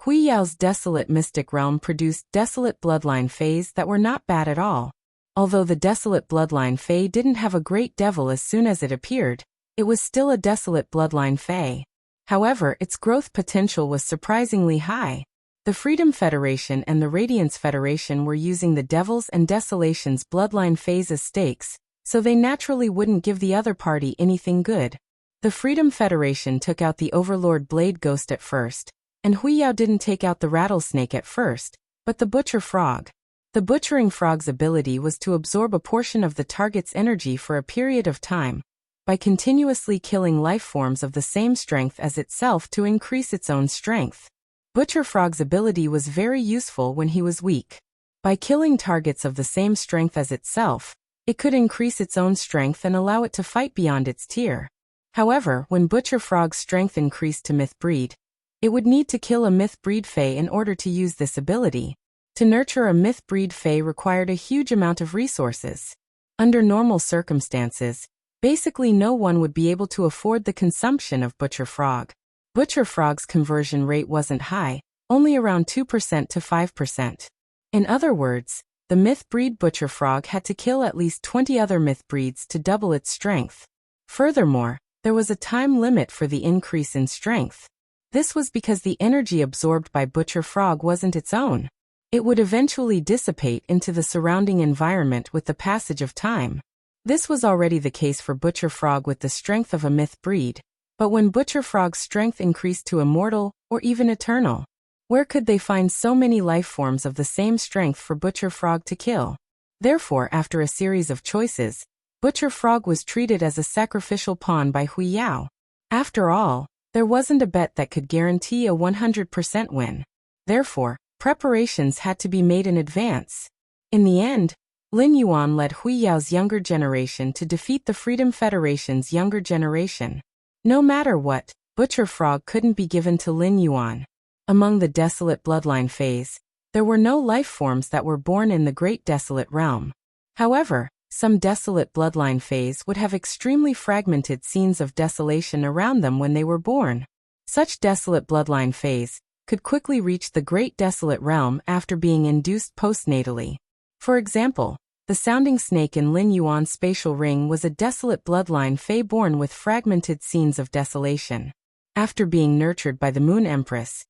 Hui Yao's desolate mystic realm produced desolate bloodline fays that were not bad at all. Although the desolate bloodline fay didn't have a great devil as soon as it appeared, It was still a desolate bloodline Fae. However, its growth potential was surprisingly high. The Freedom Federation and the Radiance Federation were using the Devils and Desolation's bloodline Faes as stakes, so they naturally wouldn't give the other party anything good. The Freedom Federation took out the Overlord Blade Ghost at first, and Huiyao didn't take out the Rattlesnake at first, but the Butcher Frog. The Butchering Frog's ability was to absorb a portion of the target's energy for a period of time, by continuously killing life forms of the same strength as itself to increase its own strength. Butcher Frog's ability was very useful when he was weak. By killing targets of the same strength as itself, it could increase its own strength and allow it to fight beyond its tier. However, when Butcher Frog's strength increased to Myth Breed, it would need to kill a Myth Breed Fae in order to use this ability. To nurture a Myth Breed Fae required a huge amount of resources. Under normal circumstances, basically no one would be able to afford the consumption of Butcher Frog. Butcher Frog's conversion rate wasn't high, only around 2% to 5%. In other words, the Myth Breed Butcher Frog had to kill at least 20 other Myth Breeds to double its strength. Furthermore, there was a time limit for the increase in strength. This was because the energy absorbed by Butcher Frog wasn't its own. It would eventually dissipate into the surrounding environment with the passage of time. This was already the case for Butcher Frog with the strength of a Myth Breed. But when Butcher Frog's strength increased to immortal, or even eternal, where could they find so many life forms of the same strength for Butcher Frog to kill? Therefore, after a series of choices, Butcher Frog was treated as a sacrificial pawn by Huiyao. After all, there wasn't a bet that could guarantee a 100% win. Therefore, preparations had to be made in advance. In the end, Lin Yuan led Huiyao's younger generation to defeat the Freedom Federation's younger generation. No matter what, Butcher Frog couldn't be given to Lin Yuan. Among the desolate bloodline Faes, there were no life forms that were born in the Great Desolate Realm. However, some desolate bloodline Faes would have extremely fragmented scenes of desolation around them when they were born. Such desolate bloodline Faes could quickly reach the Great Desolate Realm after being induced postnatally. For example, the sounding snake in Lin Yuan's spatial ring was a desolate bloodline Fae born with fragmented scenes of desolation. After being nurtured by the Moon Empress,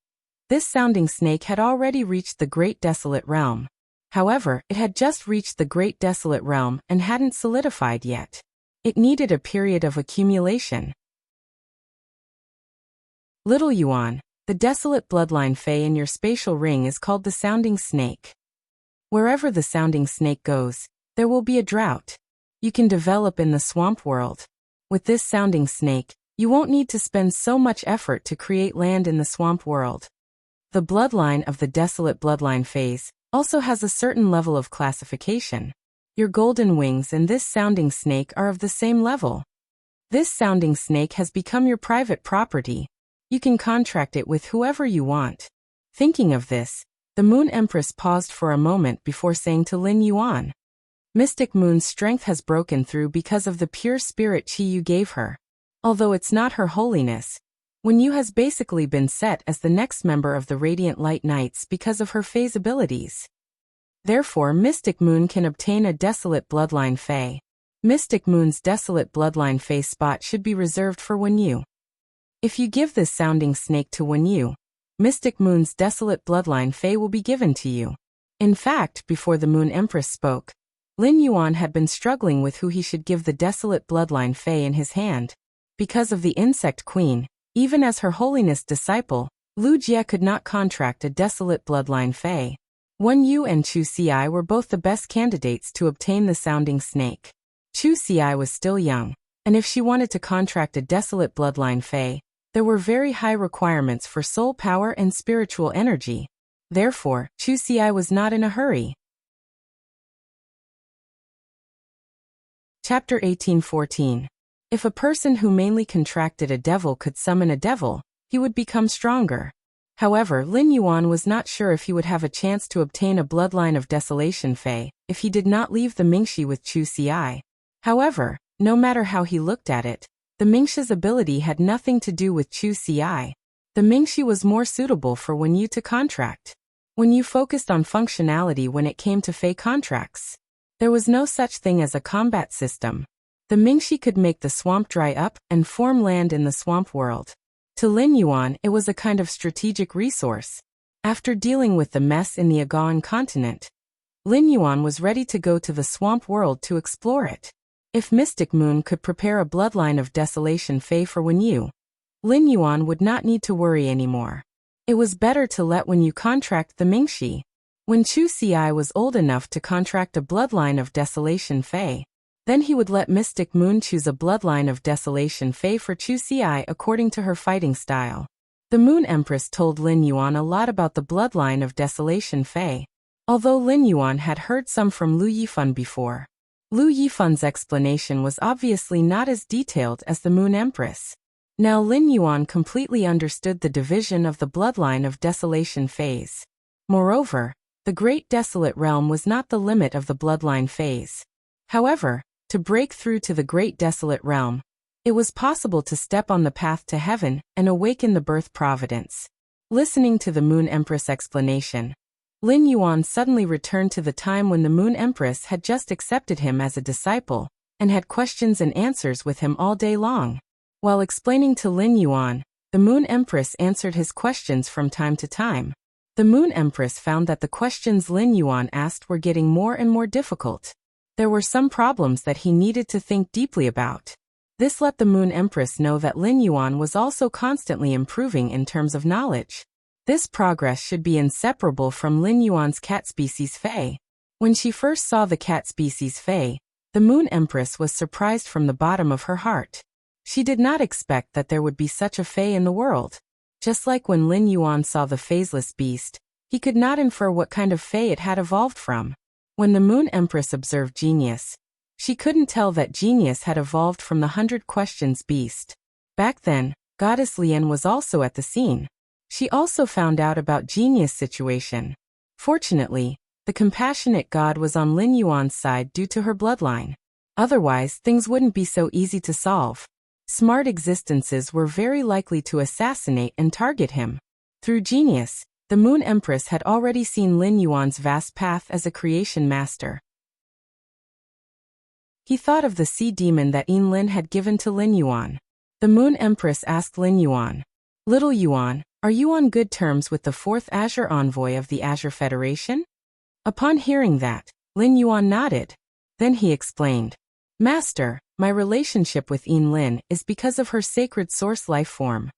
this sounding snake had already reached the Great Desolate Realm. However, it had just reached the Great Desolate Realm and hadn't solidified yet. It needed a period of accumulation. Little Yuan, the desolate bloodline Fae in your spatial ring is called the sounding snake. Wherever the sounding snake goes, there will be a drought. You can develop in the swamp world. With this sounding snake, you won't need to spend so much effort to create land in the swamp world. The bloodline of the desolate bloodline Faes also has a certain level of classification. Your golden wings and this sounding snake are of the same level. This sounding snake has become your private property. You can contract it with whoever you want. Thinking of this, the Moon Empress paused for a moment before saying to Lin Yuan, Mystic Moon's strength has broken through because of the pure spirit chi you gave her. Although it's not her holiness, Wen Yu has basically been set as the next member of the Radiant Light Knights because of her phase abilities. Therefore, Mystic Moon can obtain a Desolate Bloodline Fae. Mystic Moon's Desolate Bloodline Fae spot should be reserved for Wen Yu. If you give this sounding snake to Wen Yu, Mystic Moon's Desolate Bloodline Fae will be given to you. In fact, before the Moon Empress spoke, Lin Yuan had been struggling with who he should give the Desolate Bloodline Fae in his hand. Because of the Insect Queen, even as Her Holiness disciple, Lu Jie could not contract a Desolate Bloodline Fae. Wen Yu and Chu Ci were both the best candidates to obtain the sounding snake. Chu Ci was still young, and if she wanted to contract a Desolate Bloodline Fae, there were very high requirements for soul power and spiritual energy. Therefore, Chu Ci was not in a hurry. Chapter 1814. If a person who mainly contracted a devil could summon a devil, he would become stronger. However, Lin Yuan was not sure if he would have a chance to obtain a bloodline of Desolation Fae if he did not leave the Mingxi with Chu Ci. However, no matter how he looked at it, the Mingxi's ability had nothing to do with Chu Ci. The Mingxi was more suitable for Wen Yu to contract. Wen Yu focused on functionality when it came to Fae contracts. There was no such thing as a combat system. The Mingxi could make the swamp dry up and form land in the swamp world. To Lin Yuan, it was a kind of strategic resource. After dealing with the mess in the Agawan continent, Lin Yuan was ready to go to the swamp world to explore it. If Mystic Moon could prepare a bloodline of Desolation Fei for Wen Yu, Lin Yuan would not need to worry anymore. It was better to let Wen Yu contract the Mingxi. When Chu Ci was old enough to contract a bloodline of Desolation Fei, then he would let Mystic Moon choose a bloodline of Desolation Fei for Chu Ci according to her fighting style. The Moon Empress told Lin Yuan a lot about the bloodline of Desolation Fei, although Lin Yuan had heard some from Lu Yifan before. Lu Yifan's explanation was obviously not as detailed as the Moon Empress. Now Lin Yuan completely understood the division of the bloodline of Desolation Feis. Moreover, the Great Desolate Realm was not the limit of the bloodline phase. However, to break through to the Great Desolate Realm, it was possible to step on the path to heaven and awaken the birth providence. Listening to the Moon Empress explanation, Lin Yuan suddenly returned to the time when the Moon Empress had just accepted him as a disciple and had questions and answers with him all day long. While explaining to Lin Yuan, the Moon Empress answered his questions from time to time. The Moon Empress found that the questions Lin Yuan asked were getting more and more difficult. There were some problems that he needed to think deeply about. This let the Moon Empress know that Lin Yuan was also constantly improving in terms of knowledge. This progress should be inseparable from Lin Yuan's cat species Fei. When she first saw the cat species Fei, the Moon Empress was surprised from the bottom of her heart. She did not expect that there would be such a Fei in the world. Just like when Lin Yuan saw the phaseless beast, he could not infer what kind of Fei it had evolved from. When the Moon Empress observed Genius, she couldn't tell that Genius had evolved from the 100 Questions beast. Back then, Goddess Lian was also at the scene. She also found out about Genius' situation. Fortunately, the compassionate god was on Lin Yuan's side due to her bloodline. Otherwise, things wouldn't be so easy to solve. Smart existences were very likely to assassinate and target him. Through Genius, the Moon Empress had already seen Lin Yuan's vast path as a creation master. He thought of the sea demon that Yin Lin had given to Lin Yuan. The Moon Empress asked Lin Yuan, "Little Yuan, are you on good terms with the 4th Azure Envoy of the Azure Federation?" Upon hearing that, Lin Yuan nodded. Then he explained, "Master, my relationship with Yin Lin is because of her sacred source life form.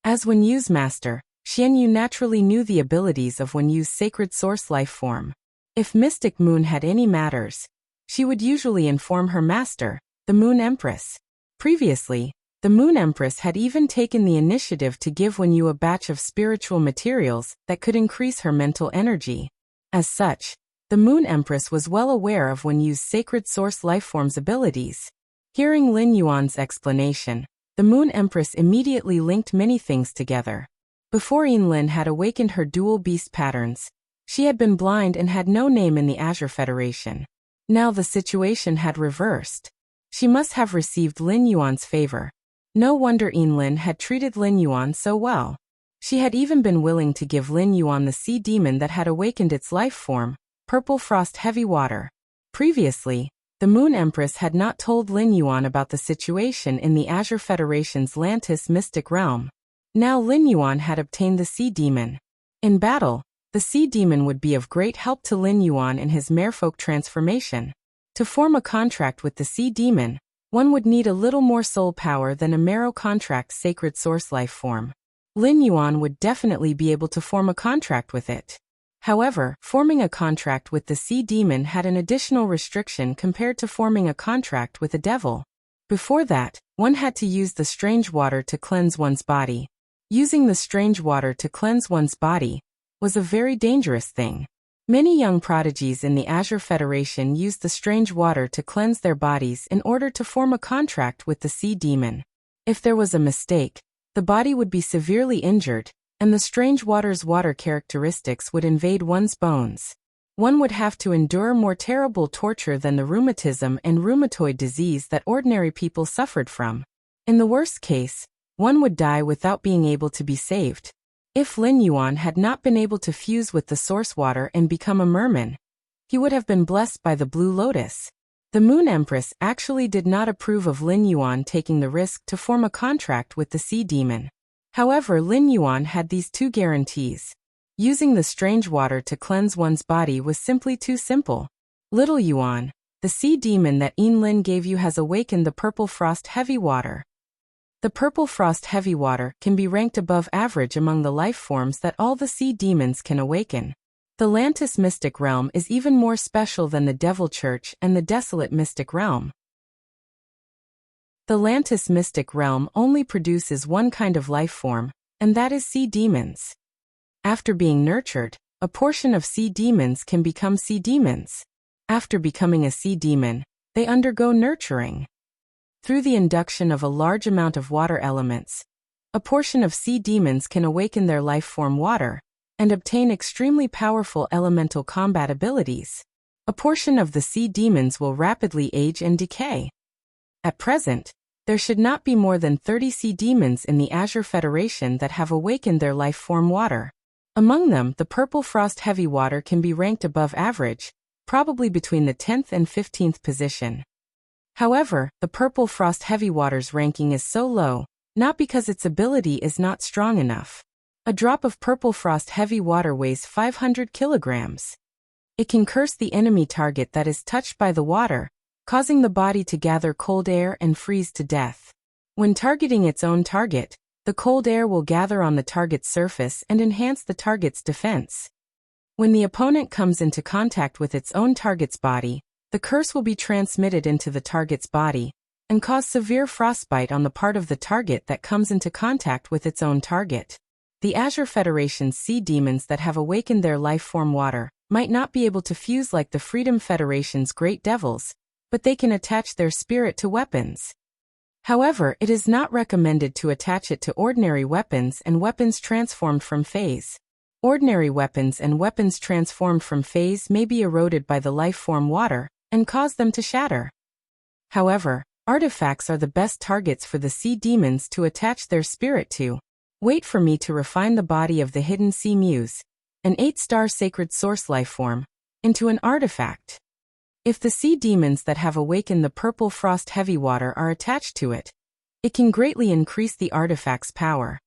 As Wen Yu's master, Xian Yu naturally knew the abilities of Wen Yu's sacred source life form. If Mystic Moon had any matters, she would usually inform her master, the Moon Empress. Previously, the Moon Empress had even taken the initiative to give Wen Yu a batch of spiritual materials that could increase her mental energy. As such, the Moon Empress was well aware of Wen Yu's sacred source lifeform's abilities. Hearing Lin Yuan's explanation, the Moon Empress immediately linked many things together. Before Yin Lin had awakened her dual beast patterns, she had been blind and had no name in the Azure Federation. Now the situation had reversed. She must have received Lin Yuan's favor. No wonder Yin Lin had treated Lin Yuan so well. She had even been willing to give Lin Yuan the sea demon that had awakened its life form, Purple Frost Heavy Water. Previously, the Moon Empress had not told Lin Yuan about the situation in the Azure Federation's Lantis Mystic Realm. Now Lin Yuan had obtained the sea demon. In battle, the sea demon would be of great help to Lin Yuan in his merfolk transformation. To form a contract with the sea demon, one would need a little more soul power than a Mero contract sacred source life form. Lin Yuan would definitely be able to form a contract with it. However, forming a contract with the sea demon had an additional restriction compared to forming a contract with a devil. Before that, one had to use the strange water to cleanse one's body. Using the strange water to cleanse one's body was a very dangerous thing. Many young prodigies in the Azure Federation used the strange water to cleanse their bodies in order to form a contract with the sea demon. If there was a mistake, the body would be severely injured, and the strange water's water characteristics would invade one's bones. One would have to endure more terrible torture than the rheumatism and rheumatoid disease that ordinary people suffered from. In the worst case, one would die without being able to be saved. If Lin Yuan had not been able to fuse with the source water and become a merman, he would have been blessed by the Blue Lotus. The Moon Empress actually did not approve of Lin Yuan taking the risk to form a contract with the sea demon. However, Lin Yuan had these two guarantees. Using the strange water to cleanse one's body was simply too simple. Little Yuan, the sea demon that Lin gave you has awakened the purple frost heavy water. The purple frost heavy water can be ranked above average among the life forms that all the sea demons can awaken. The Lantis mystic realm is even more special than the Devil Church and the Desolate mystic realm. The Lantis mystic realm only produces one kind of life form, and that is sea demons. After being nurtured, a portion of sea demons can become sea demons. After becoming a sea demon, they undergo nurturing. Through the induction of a large amount of water elements, a portion of sea demons can awaken their life form water and obtain extremely powerful elemental combat abilities. A portion of the sea demons will rapidly age and decay. At present, there should not be more than 30 sea demons in the Azure Federation that have awakened their life form water. Among them, the purple frost heavy water can be ranked above average, probably between the 10th and 15th position. However, the purple frost heavy water's ranking is so low, not because its ability is not strong enough. A drop of purple frost heavy water weighs 500 kilograms. It can curse the enemy target that is touched by the water, causing the body to gather cold air and freeze to death. When targeting its own target, the cold air will gather on the target's surface and enhance the target's defense. When the opponent comes into contact with its own target's body, the curse will be transmitted into the target's body and cause severe frostbite on the part of the target that comes into contact with its own target. The Azure Federation's sea demons that have awakened their life form water might not be able to fuse like the Freedom Federation's great devils, but they can attach their spirit to weapons. However, it is not recommended to attach it to ordinary weapons and weapons transformed from phase. Ordinary weapons and weapons transformed from phase may be eroded by the life form water and cause them to shatter. However, artifacts are the best targets for the sea demons to attach their spirit to. Wait for me to refine the body of the hidden sea muse, an 8-star sacred source life form, into an artifact. If the sea demons that have awakened the purple frost heavy water are attached to it, it can greatly increase the artifact's power.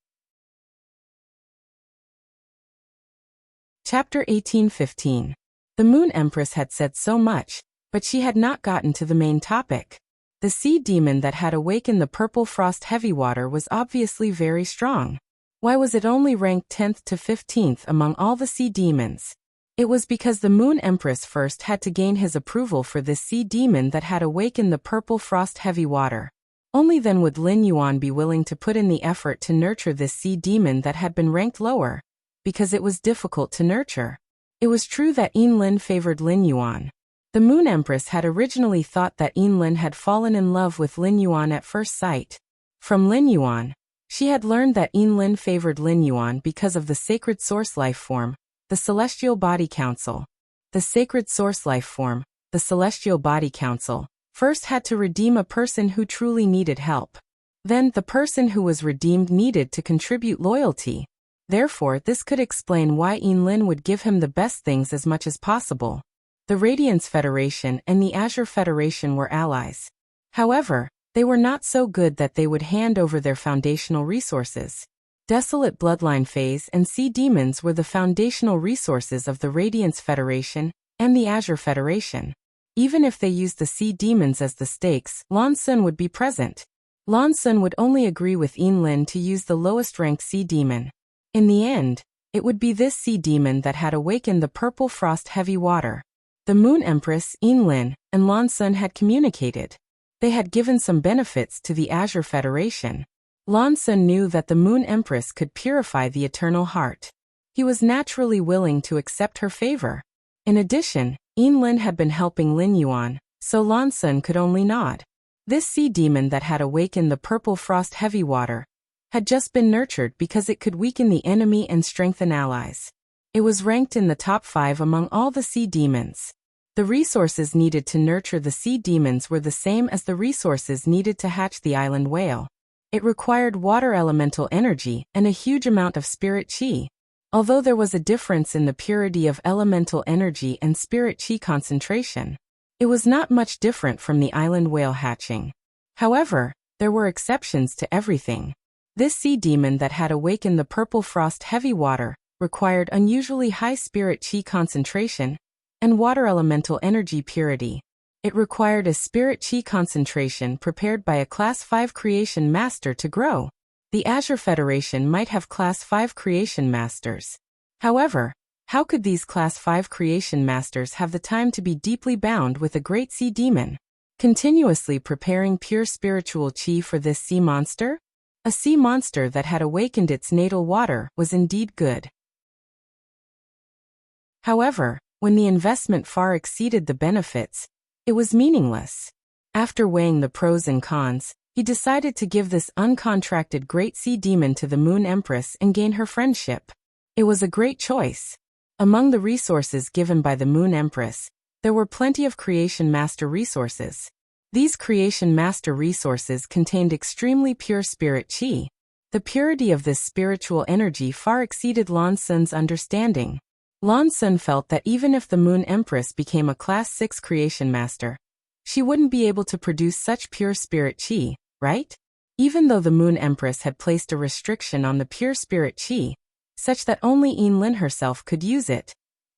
Chapter 18:15. The Moon Empress had said so much, but she had not gotten to the main topic. The sea demon that had awakened the purple frost heavy water was obviously very strong. Why was it only ranked 10th to 15th among all the sea demons? It was because the Moon Empress first had to gain his approval for this sea demon that had awakened the purple frost heavy water. Only then would Lin Yuan be willing to put in the effort to nurture this sea demon that had been ranked lower, because it was difficult to nurture. It was true that Lin favored Lin Yuan. The Moon Empress had originally thought that Lin had fallen in love with Lin Yuan at first sight. From Lin Yuan, she had learned that Lin favored Lin Yuan because of the sacred source life form, the Celestial Body Council. The sacred source life form, the Celestial Body Council, first had to redeem a person who truly needed help. Then, the person who was redeemed needed to contribute loyalty. Therefore, this could explain why Lin would give him the best things as much as possible. The Radiance Federation and the Azure Federation were allies. However, they were not so good that they would hand over their foundational resources. Desolate Bloodline Phase and Sea Demons were the foundational resources of the Radiance Federation and the Azure Federation. Even if they used the Sea Demons as the stakes, Lan Sun would be present. Lan Sun would only agree with Lin to use the lowest-ranked Sea Demon. In the end, it would be this Sea Demon that had awakened the purple frost heavy water. The Moon Empress, Lin, and Lan Sun had communicated. They had given some benefits to the Azure Federation. Lan Sun knew that the Moon Empress could purify the eternal heart. He was naturally willing to accept her favor. In addition, Lin had been helping Lin Yuan, so Lan Sun could only nod. This sea demon that had awakened the purple frost heavy water had just been nurtured because it could weaken the enemy and strengthen allies. It was ranked in the top 5 among all the sea demons. The resources needed to nurture the sea demons were the same as the resources needed to hatch the island whale. It required water elemental energy and a huge amount of spirit chi. Although there was a difference in the purity of elemental energy and spirit chi concentration, It was not much different from the island whale hatching. However, there were exceptions to everything. This sea demon that had awakened the purple frost heavy water required unusually high spirit chi concentration and water elemental energy purity. It required a spirit chi concentration prepared by a Class 5 creation master to grow. The Azure Federation might have Class 5 creation masters. However, how could these Class 5 creation masters have the time to be deeply bound with a great sea demon, continuously preparing pure spiritual chi for this sea monster? A sea monster that had awakened its natal water was indeed good. However, when the investment far exceeded the benefits, it was meaningless. After weighing the pros and cons, he decided to give this uncontracted great sea demon to the Moon Empress and gain her friendship. It was a great choice. Among the resources given by the Moon Empress, there were plenty of Creation Master resources. These Creation Master resources contained extremely pure spirit chi. The purity of this spiritual energy far exceeded Lan Sun's understanding. Lan Sun felt that even if the Moon Empress became a Class 6 Creation Master, she wouldn't be able to produce such pure spirit chi, right? Even though the Moon Empress had placed a restriction on the pure spirit chi, such that only Yin herself could use it,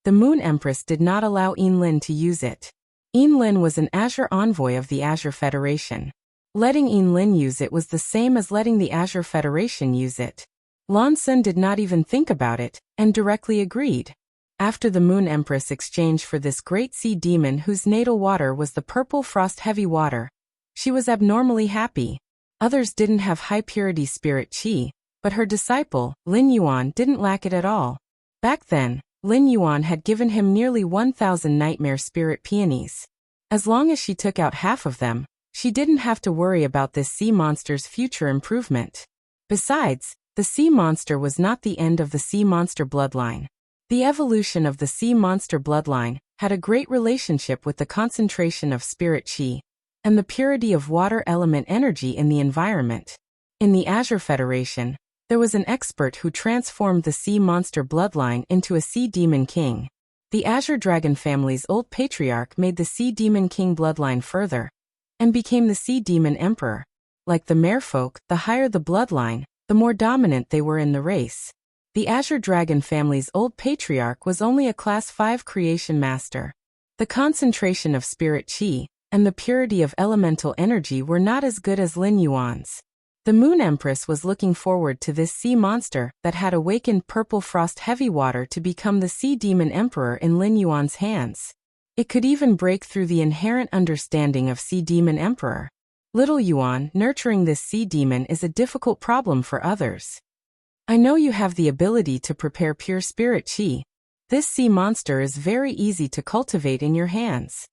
the Moon Empress did not allow Yin to use it. Yin was an Azure envoy of the Azure Federation. Letting Yin use it was the same as letting the Azure Federation use it. Lan Sun did not even think about it, and directly agreed. After the Moon Empress exchanged for this great sea demon whose natal water was the purple frost heavy water, she was abnormally happy. Others didn't have high purity spirit chi, but her disciple, Lin Yuan, didn't lack it at all. Back then, Lin Yuan had given him nearly 1,000 nightmare spirit peonies. As long as she took out half of them, she didn't have to worry about this sea monster's future improvement. Besides, the sea monster was not the end of the sea monster bloodline. The evolution of the sea monster bloodline had a great relationship with the concentration of spirit chi and the purity of water element energy in the environment. In the Azure Federation, there was an expert who transformed the sea monster bloodline into a sea demon king. The Azure Dragon family's old patriarch made the sea demon king bloodline further and became the sea demon emperor. Like the merfolk, the higher the bloodline, the more dominant they were in the race. The Azure Dragon family's old patriarch was only a Class 5 creation master. The concentration of spirit chi and the purity of elemental energy were not as good as Lin Yuan's. The Moon Empress was looking forward to this sea monster that had awakened purple frost heavy water to become the sea demon emperor in Lin Yuan's hands. It could even break through the inherent understanding of sea demon emperor. Little Yuan, nurturing this sea demon is a difficult problem for others. I know you have the ability to prepare pure spirit chi. This sea monster is very easy to cultivate in your hands.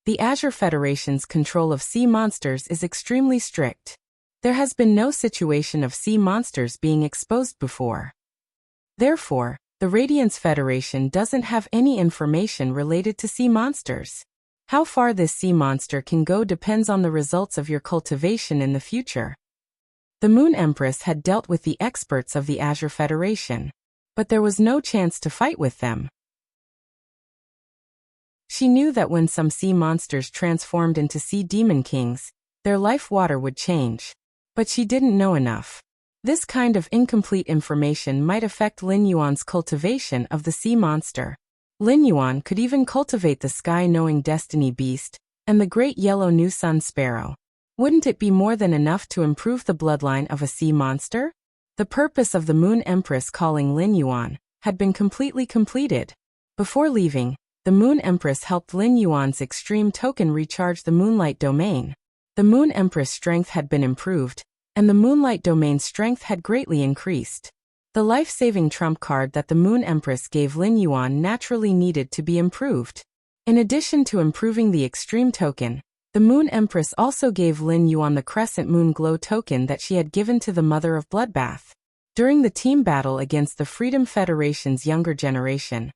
The Azure Federation's control of sea monsters is extremely strict. There has been no situation of sea monsters being exposed before. Therefore, the Radiance Federation doesn't have any information related to sea monsters. How far this sea monster can go depends on the results of your cultivation in the future. The Moon Empress had dealt with the experts of the Azure Federation, but there was no chance to fight with them. She knew that when some sea monsters transformed into sea demon kings, their life water would change. But she didn't know enough. This kind of incomplete information might affect Lin Yuan's cultivation of the sea monster. Lin Yuan could even cultivate the sky-knowing destiny beast and the great yellow new sun sparrow. Wouldn't it be more than enough to improve the bloodline of a sea monster? The purpose of the Moon Empress calling Lin Yuan had been completely completed. Before leaving, the Moon Empress helped Lin Yuan's extreme token recharge the Moonlight Domain. The Moon Empress' strength had been improved, and the Moonlight Domain's strength had greatly increased. The life-saving trump card that the Moon Empress gave Lin Yuan naturally needed to be improved. In addition to improving the extreme token, the Moon Empress also gave Lin Yuan the Crescent Moon Glow token that she had given to the Mother of Bloodbath. During the team battle against the Freedom Federation's younger generation,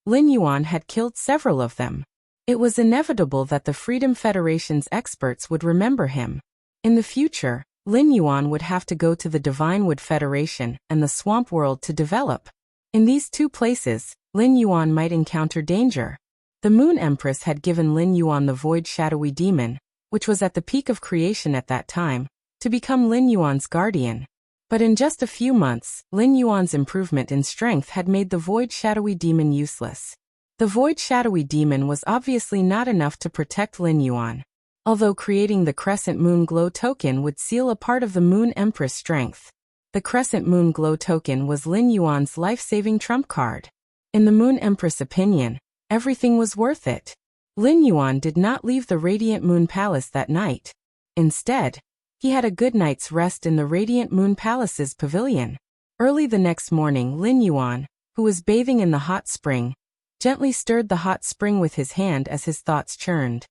Lin Yuan had killed several of them. It was inevitable that the Freedom Federation's experts would remember him. In the future, Lin Yuan would have to go to the Divine Wood Federation and the Swamp World to develop. In these two places, Lin Yuan might encounter danger. The Moon Empress had given Lin Yuan the void shadowy demon, which was at the peak of creation at that time, to become Lin Yuan's guardian. But in just a few months, Lin Yuan's improvement in strength had made the void shadowy demon useless. The void shadowy demon was obviously not enough to protect Lin Yuan. Although creating the Crescent Moon Glow token would seal a part of the Moon Empress' strength, the Crescent Moon Glow token was Lin Yuan's life-saving trump card. In the Moon Empress' opinion, everything was worth it. Lin Yuan did not leave the Radiant Moon Palace that night. Instead, he had a good night's rest in the Radiant Moon Palace's pavilion. Early the next morning, Lin Yuan, who was bathing in the hot spring, gently stirred the hot spring with his hand as his thoughts churned.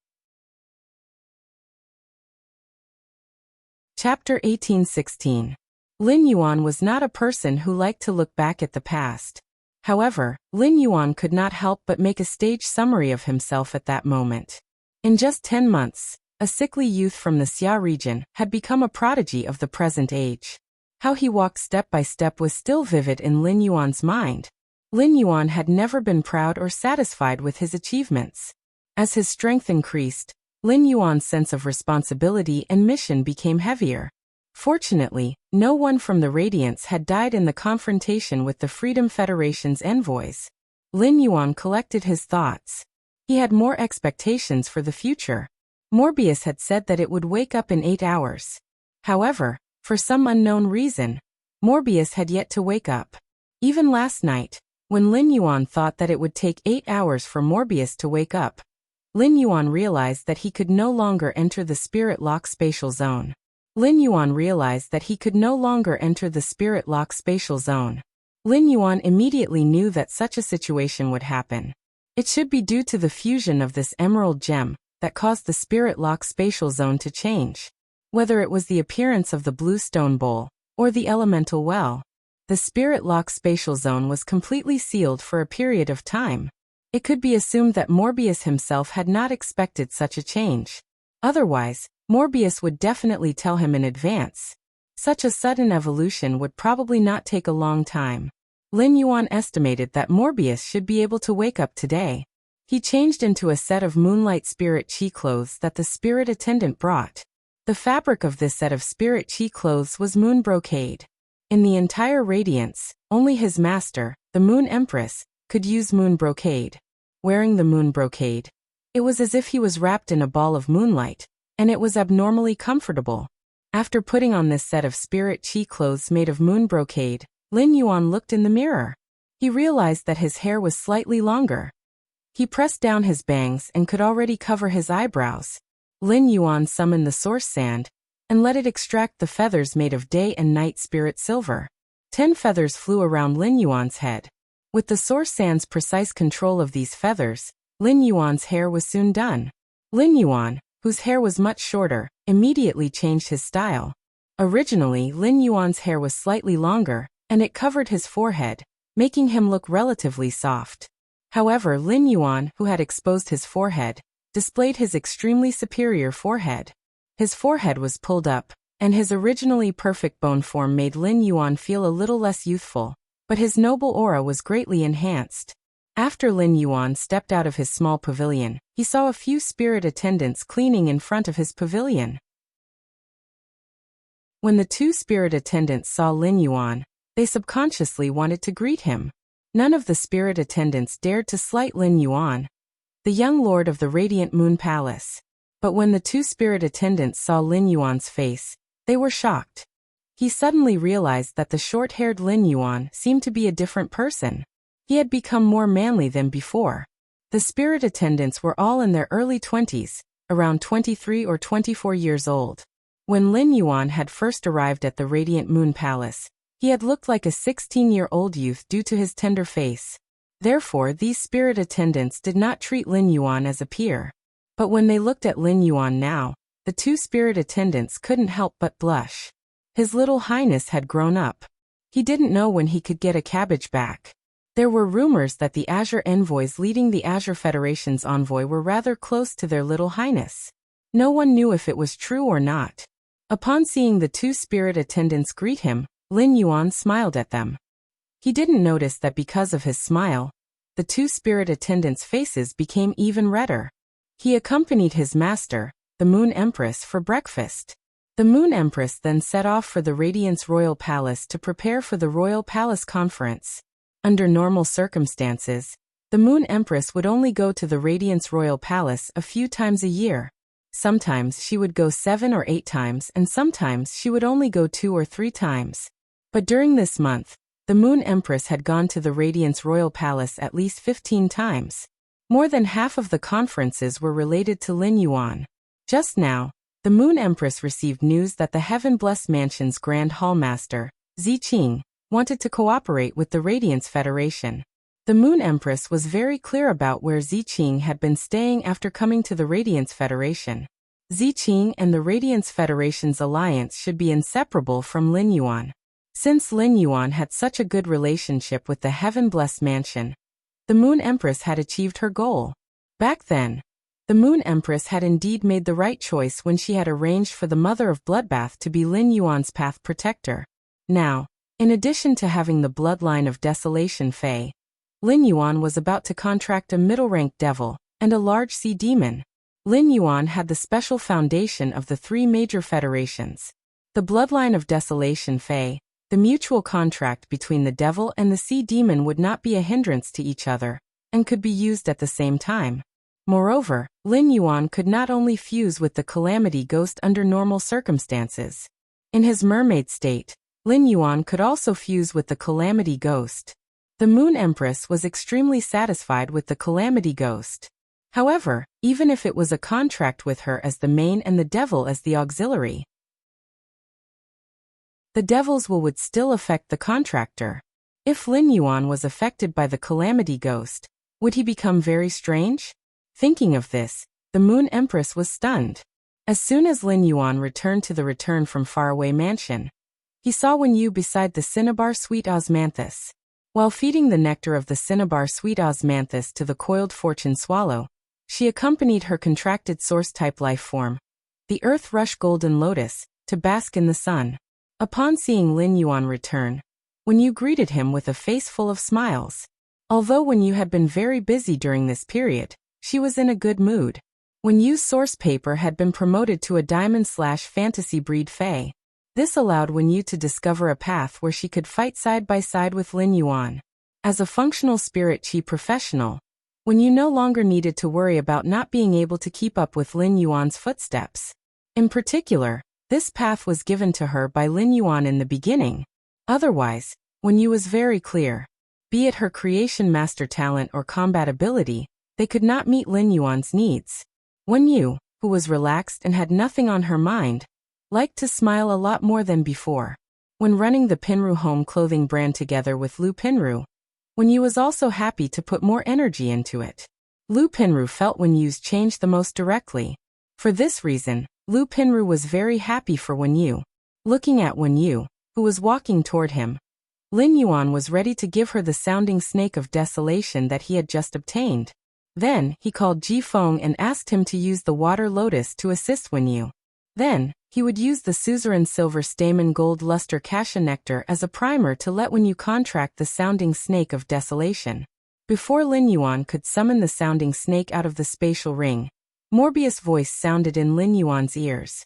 Chapter 1816. Lin Yuan was not a person who liked to look back at the past. However, Lin Yuan could not help but make a stage summary of himself at that moment. In just 10 months, a sickly youth from the Xia region had become a prodigy of the present age. How he walked step by step was still vivid in Lin Yuan's mind. Lin Yuan had never been proud or satisfied with his achievements. As his strength increased, Lin Yuan's sense of responsibility and mission became heavier. Fortunately, no one from the Radiants had died in the confrontation with the Freedom Federation's envoys. Lin Yuan collected his thoughts. He had more expectations for the future. Morbius had said that it would wake up in 8 hours. However, for some unknown reason, Morbius had yet to wake up. Even last night, when Lin Yuan thought that it would take 8 hours for Morbius to wake up, Lin Yuan realized that he could no longer enter the Spirit Lock spatial zone. Lin Yuan realized that he could no longer enter the Spirit Lock spatial zone. Lin Yuan immediately knew that such a situation would happen. It should be due to the fusion of this emerald gem that caused the Spirit Lock spatial zone to change. Whether it was the appearance of the blue stone bowl or the elemental well, the Spirit Lock spatial zone was completely sealed for a period of time. It could be assumed that Morbius himself had not expected such a change. Otherwise, Morbius would definitely tell him in advance. Such a sudden evolution would probably not take a long time. Lin Yuan estimated that Morbius should be able to wake up today. He changed into a set of Moonlight Spirit Chi clothes that the spirit attendant brought. The fabric of this set of Spirit Chi clothes was moon brocade. In the entire Radiance, only his master, the Moon Empress, could use moon brocade. Wearing the moon brocade, it was as if he was wrapped in a ball of moonlight, and it was abnormally comfortable. After putting on this set of Spirit Chi clothes made of moon brocade, Lin Yuan looked in the mirror. He realized that his hair was slightly longer. He pressed down his bangs and could already cover his eyebrows. Lin Yuan summoned the source sand and let it extract the feathers made of day and night spirit silver. 10 feathers flew around Lin Yuan's head. With the source sand's precise control of these feathers, Lin Yuan's hair was soon done. Lin Yuan, whose hair was much shorter, immediately changed his style. Originally, Lin Yuan's hair was slightly longer, and it covered his forehead, making him look relatively soft. However, Lin Yuan, who had exposed his forehead, displayed his extremely superior forehead. His forehead was pulled up, and his originally perfect bone form made Lin Yuan feel a little less youthful, but his noble aura was greatly enhanced. After Lin Yuan stepped out of his small pavilion, he saw a few spirit attendants cleaning in front of his pavilion. When the 2 spirit attendants saw Lin Yuan, they subconsciously wanted to greet him. None of the spirit attendants dared to slight Lin Yuan, the young lord of the Radiant Moon Palace. But when the 2 spirit attendants saw Lin Yuan's face, they were shocked. He suddenly realized that the short-haired Lin Yuan seemed to be a different person. He had become more manly than before. The spirit attendants were all in their early 20s, around 23 or 24 years old. When Lin Yuan had first arrived at the Radiant Moon Palace, he had looked like a 16-year-old youth due to his tender face. Therefore, these spirit attendants did not treat Lin Yuan as a peer. But when they looked at Lin Yuan now, the 2 spirit attendants couldn't help but blush. His little highness had grown up. He didn't know when he could get a cabbage back. There were rumors that the Azure envoys leading the Azure Federation's envoy were rather close to their little highness. No one knew if it was true or not. Upon seeing the 2 spirit attendants greet him, Lin Yuan smiled at them. He didn't notice that because of his smile, the two spirit attendants' faces became even redder. He accompanied his master, the Moon Empress, for breakfast. The Moon Empress then set off for the Radiance Royal Palace to prepare for the Royal Palace Conference. Under normal circumstances, the Moon Empress would only go to the Radiance Royal Palace a few times a year. Sometimes she would go 7 or 8 times, and sometimes she would only go 2 or 3 times. But during this month, the Moon Empress had gone to the Radiance Royal Palace at least 15 times. More than half of the conferences were related to Lin Yuan. Just now, the Moon Empress received news that the Heaven-Blessed Mansion's Grand Hallmaster, Ziqing, wanted to cooperate with the Radiance Federation. The Moon Empress was very clear about where Ziqing had been staying after coming to the Radiance Federation. Ziqing and the Radiance Federation's alliance should be inseparable from Lin Yuan. Since Lin Yuan had such a good relationship with the Heaven-Blessed Mansion, the Moon Empress had achieved her goal. Back then, the Moon Empress had indeed made the right choice when she had arranged for the Mother of Bloodbath to be Lin Yuan's path protector. Now, in addition to having the bloodline of Desolation Fae, Lin Yuan was about to contract a middle-ranked devil and a large sea demon. Lin Yuan had the special foundation of the 3 major federations. The bloodline of Desolation Fae, the mutual contract between the devil and the sea demon would not be a hindrance to each other, and could be used at the same time. Moreover, Lin Yuan could not only fuse with the Calamity Ghost under normal circumstances. In his mermaid state, Lin Yuan could also fuse with the Calamity Ghost. The Moon Empress was extremely satisfied with the Calamity Ghost. However, even if it was a contract with her as the main and the devil as the auxiliary, the devil's will would still affect the contractor. If Lin Yuan was affected by the Calamity Ghost, would he become very strange? Thinking of this, the Moon Empress was stunned. As soon as Lin Yuan returned to the Return from Faraway Mansion, he saw Wen Yu beside the Cinnabar Sweet Osmanthus. While feeding the nectar of the Cinnabar Sweet Osmanthus to the coiled fortune swallow, she accompanied her contracted source-type life form, the Earth Rush Golden Lotus, to bask in the sun. Upon seeing Lin Yuan return, Wen Yu greeted him with a face full of smiles. Although Wen Yu had been very busy during this period, she was in a good mood. Wen Yu's source paper had been promoted to a Diamond/Fantasy Breed Fae. This allowed Wen Yu to discover a path where she could fight side by side with Lin Yuan. As a functional spirit chi professional, Wen Yu no longer needed to worry about not being able to keep up with Lin Yuan's footsteps. In particular, this path was given to her by Lin Yuan in the beginning. Otherwise, Wen Yu was very clear. Be it her creation master talent or combat ability, they could not meet Lin Yuan's needs. Wen Yu, who was relaxed and had nothing on her mind, liked to smile a lot more than before. When running the Pinru home clothing brand together with Lu Pinru, Wen Yu was also happy to put more energy into it. Lu Pinru felt Wen Yu's change the most directly. For this reason, Lu Pinru was very happy for Wen Yu. Looking at Wen Yu, who was walking toward him, Lin Yuan was ready to give her the sounding snake of desolation that he had just obtained. Then, he called Ji Feng and asked him to use the water lotus to assist Wen Yu. Then, he would use the suzerain silver stamen gold luster cassia nectar as a primer to let Wen Yu contract the sounding snake of desolation. Before Lin Yuan could summon the sounding snake out of the spatial ring, Morbius' voice sounded in Lin Yuan's ears.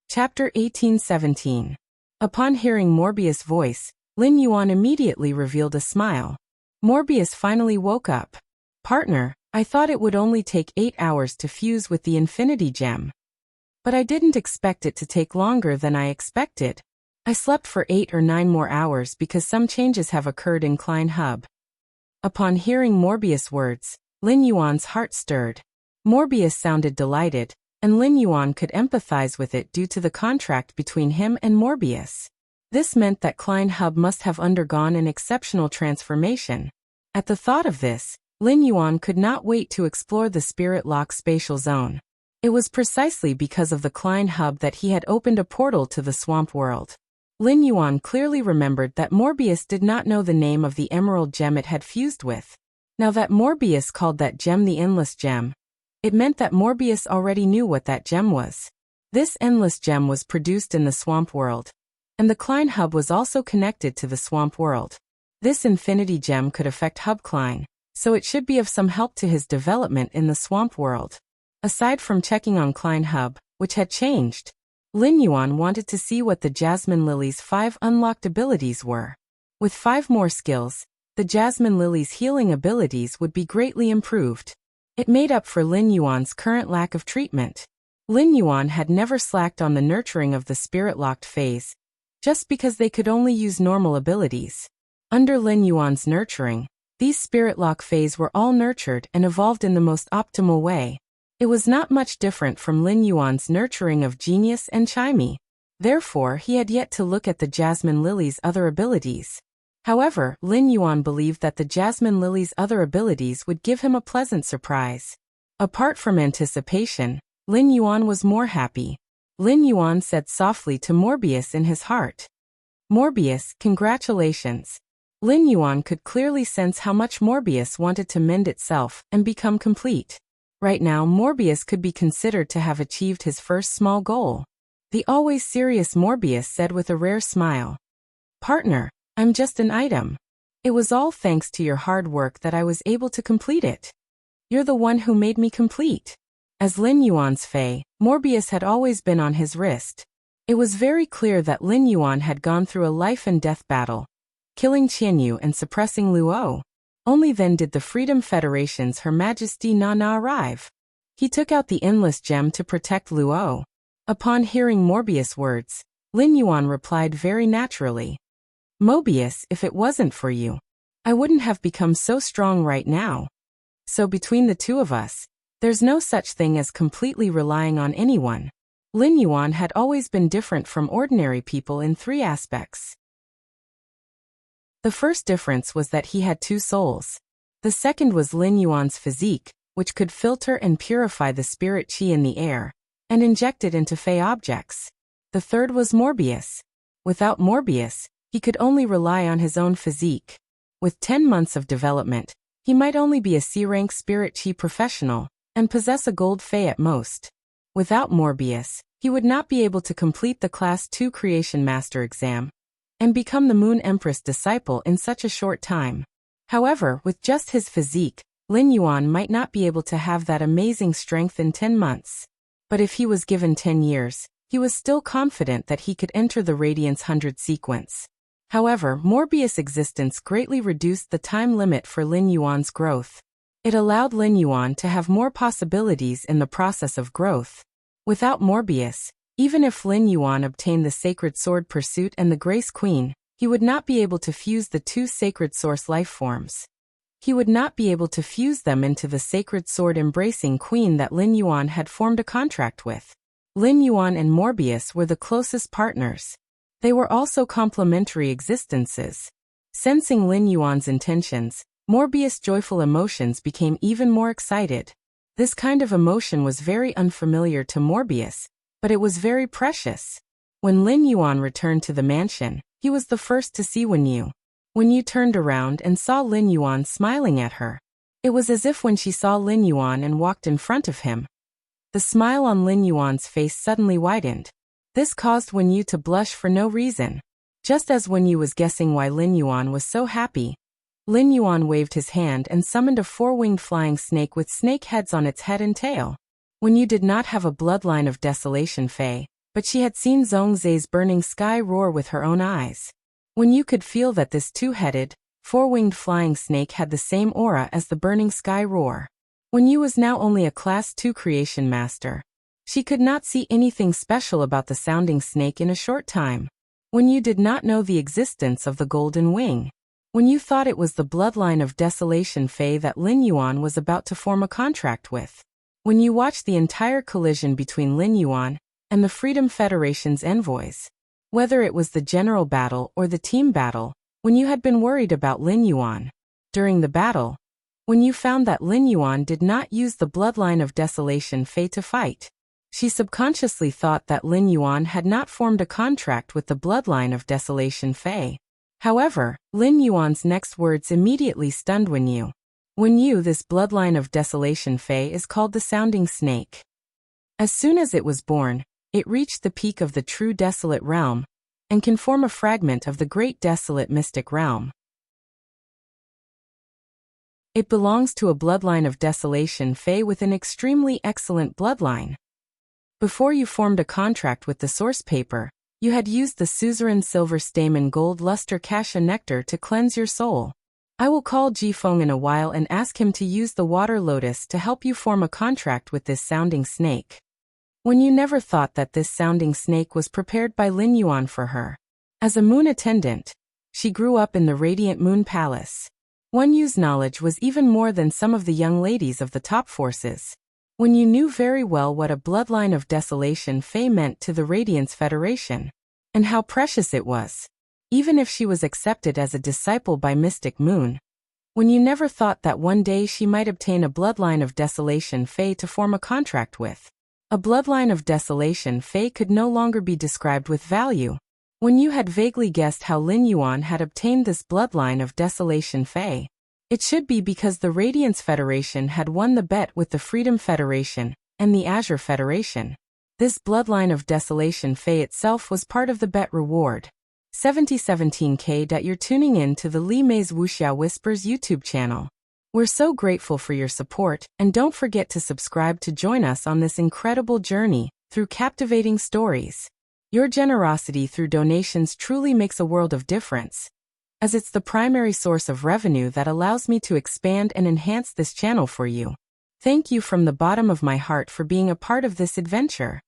Chapter 1817. Upon hearing Morbius' voice, Lin Yuan immediately revealed a smile. Morbius finally woke up. Partner, I thought it would only take 8 hours to fuse with the Infinity Gem. But I didn't expect it to take longer than I expected. I slept for 8 or 9 more hours because some changes have occurred in Klein Hub. Upon hearing Morbius' words, Lin Yuan's heart stirred. Morbius sounded delighted, and Lin Yuan could empathize with it due to the contract between him and Morbius. This meant that Klein Hub must have undergone an exceptional transformation. At the thought of this, Lin Yuan could not wait to explore the Spirit Lock spatial zone. It was precisely because of the Klein Hub that he had opened a portal to the Swamp World. Lin Yuan clearly remembered that Morbius did not know the name of the emerald gem it had fused with. Now that Morbius called that gem the Endless Gem, it meant that Morbius already knew what that gem was. This Endless Gem was produced in the Swamp World. And the Klein hub was also connected to the swamp world. This infinity gem could affect Hub Klein, so it should be of some help to his development in the swamp world. Aside from checking on Klein hub, which had changed, Lin Yuan wanted to see what the Jasmine Lily's 5 unlocked abilities were. With 5 more skills, the Jasmine Lily's healing abilities would be greatly improved. It made up for Lin Yuan's current lack of treatment. Lin Yuan had never slacked on the nurturing of the spirit-locked phase, just because they could only use normal abilities. Under Lin Yuan's nurturing, these spirit-lock phase were all nurtured and evolved in the most optimal way. It was not much different from Lin Yuan's nurturing of Genius and Chimey. Therefore, he had yet to look at the Jasmine Lily's other abilities. However, Lin Yuan believed that the Jasmine Lily's other abilities would give him a pleasant surprise. Apart from anticipation, Lin Yuan was more happy. Lin Yuan said softly to Morbius in his heart. Morbius, congratulations. Lin Yuan could clearly sense how much Morbius wanted to mend itself and become complete. Right now, Morbius could be considered to have achieved his first small goal. The always serious Morbius said with a rare smile. Partner, I'm just an item. It was all thanks to your hard work that I was able to complete it. You're the one who made me complete. As Lin Yuan's Fei, Morbius had always been on his wrist. It was very clear that Lin Yuan had gone through a life and death battle, killing Qianyu and suppressing Luo. Only then did the Freedom Federation's Her Majesty Nana arrive. He took out the Endless Gem to protect Luo. Upon hearing Morbius' words, Lin Yuan replied very naturally. Mobius, if it wasn't for you, I wouldn't have become so strong right now. So between the two of us, there's no such thing as completely relying on anyone. Lin Yuan had always been different from ordinary people in 3 aspects. The first difference was that he had 2 souls. The second was Lin Yuan's physique, which could filter and purify the spirit qi in the air, and inject it into Fey objects. The third was Morbius. Without Morbius, he could only rely on his own physique. With 10 months of development, he might only be a C-rank spirit qi professional, and possess a gold Fey at most. Without Morbius, he would not be able to complete the Class 2 Creation Master exam, and become the Moon Empress disciple in such a short time. However, with just his physique, Lin Yuan might not be able to have that amazing strength in 10 months. But if he was given 10 years, he was still confident that he could enter the Radiance 100 sequence. However, Morbius' existence greatly reduced the time limit for Lin Yuan's growth. It allowed Lin Yuan to have more possibilities in the process of growth. Without Morbius, even if Lin Yuan obtained the Sacred Sword Pursuit and the Grace Queen, he would not be able to fuse the 2 Sacred Source life forms. He would not be able to fuse them into the Sacred Sword Embracing Queen that Lin Yuan had formed a contract with. Lin Yuan and Morbius were the closest partners. They were also complementary existences. Sensing Lin Yuan's intentions, Morbius' joyful emotions became even more excited. This kind of emotion was very unfamiliar to Morbius, but it was very precious. When Lin Yuan returned to the mansion, he was the first to see Wenyu. Wenyu turned around and saw Lin Yuan smiling at her. It was as if when she saw Lin Yuan and walked in front of him. The smile on Lin Yuan's face suddenly widened. This caused Wenyu to blush for no reason. Just as Wenyu was guessing why Lin Yuan was so happy, Lin Yuan waved his hand and summoned a 4-winged flying snake with snake heads on its head and tail. Wenyu did not have a bloodline of Desolation Fey, but she had seen Zhongzhe's burning sky roar with her own eyes. Wenyu could feel that this 2-headed, 4-winged flying snake had the same aura as the burning sky roar. Wenyu was now only a Class 2 Creation Master. She could not see anything special about the sounding snake in a short time. Wenyu did not know the existence of the Golden Wing. Wenyu thought it was the bloodline of Desolation Fey that Lin Yuan was about to form a contract with. Wenyu watched the entire collision between Lin Yuan and the Freedom Federation's envoys. Whether it was the general battle or the team battle, Wenyu had been worried about Lin Yuan. During the battle, Wenyu found that Lin Yuan did not use the bloodline of Desolation Fey to fight. She subconsciously thought that Lin Yuan had not formed a contract with the bloodline of Desolation Fey. However, Lin Yuan's next words immediately stunned Wenyu. Wenyu, this bloodline of Desolation Fey is called the Sounding Snake. As soon as it was born, it reached the peak of the true Desolate Realm, and can form a fragment of the great desolate mystic realm. It belongs to a bloodline of desolation Fae with an extremely excellent bloodline. Before you formed a contract with the source paper, you had used the suzerain silver stamen gold luster cassia nectar to cleanse your soul. I will call Jifeng in a while and ask him to use the water lotus to help you form a contract with this sounding snake. When you never thought that this sounding snake was prepared by Lin Yuan for her. As a moon attendant, she grew up in the radiant moon palace. Wen Yu's knowledge was even more than some of the young ladies of the top forces. When you knew very well what a bloodline of desolation Fae meant to the Radiance Federation, and how precious it was, even if she was accepted as a disciple by Mystic Moon. When you never thought that one day she might obtain a bloodline of desolation Fae to form a contract with. A bloodline of desolation Fae could no longer be described with value. When you had vaguely guessed how Lin Yuan had obtained this bloodline of desolation Fae, it should be because the Radiance Federation had won the bet with the Freedom Federation and the Azure Federation. This bloodline of desolation Fae itself was part of the bet reward. 7017K. You're tuning in to the Li Mei's Wuxia Whispers YouTube channel. We're so grateful for your support, and don't forget to subscribe to join us on this incredible journey through captivating stories. Your generosity through donations truly makes a world of difference, as it's the primary source of revenue that allows me to expand and enhance this channel for you. Thank you from the bottom of my heart for being a part of this adventure.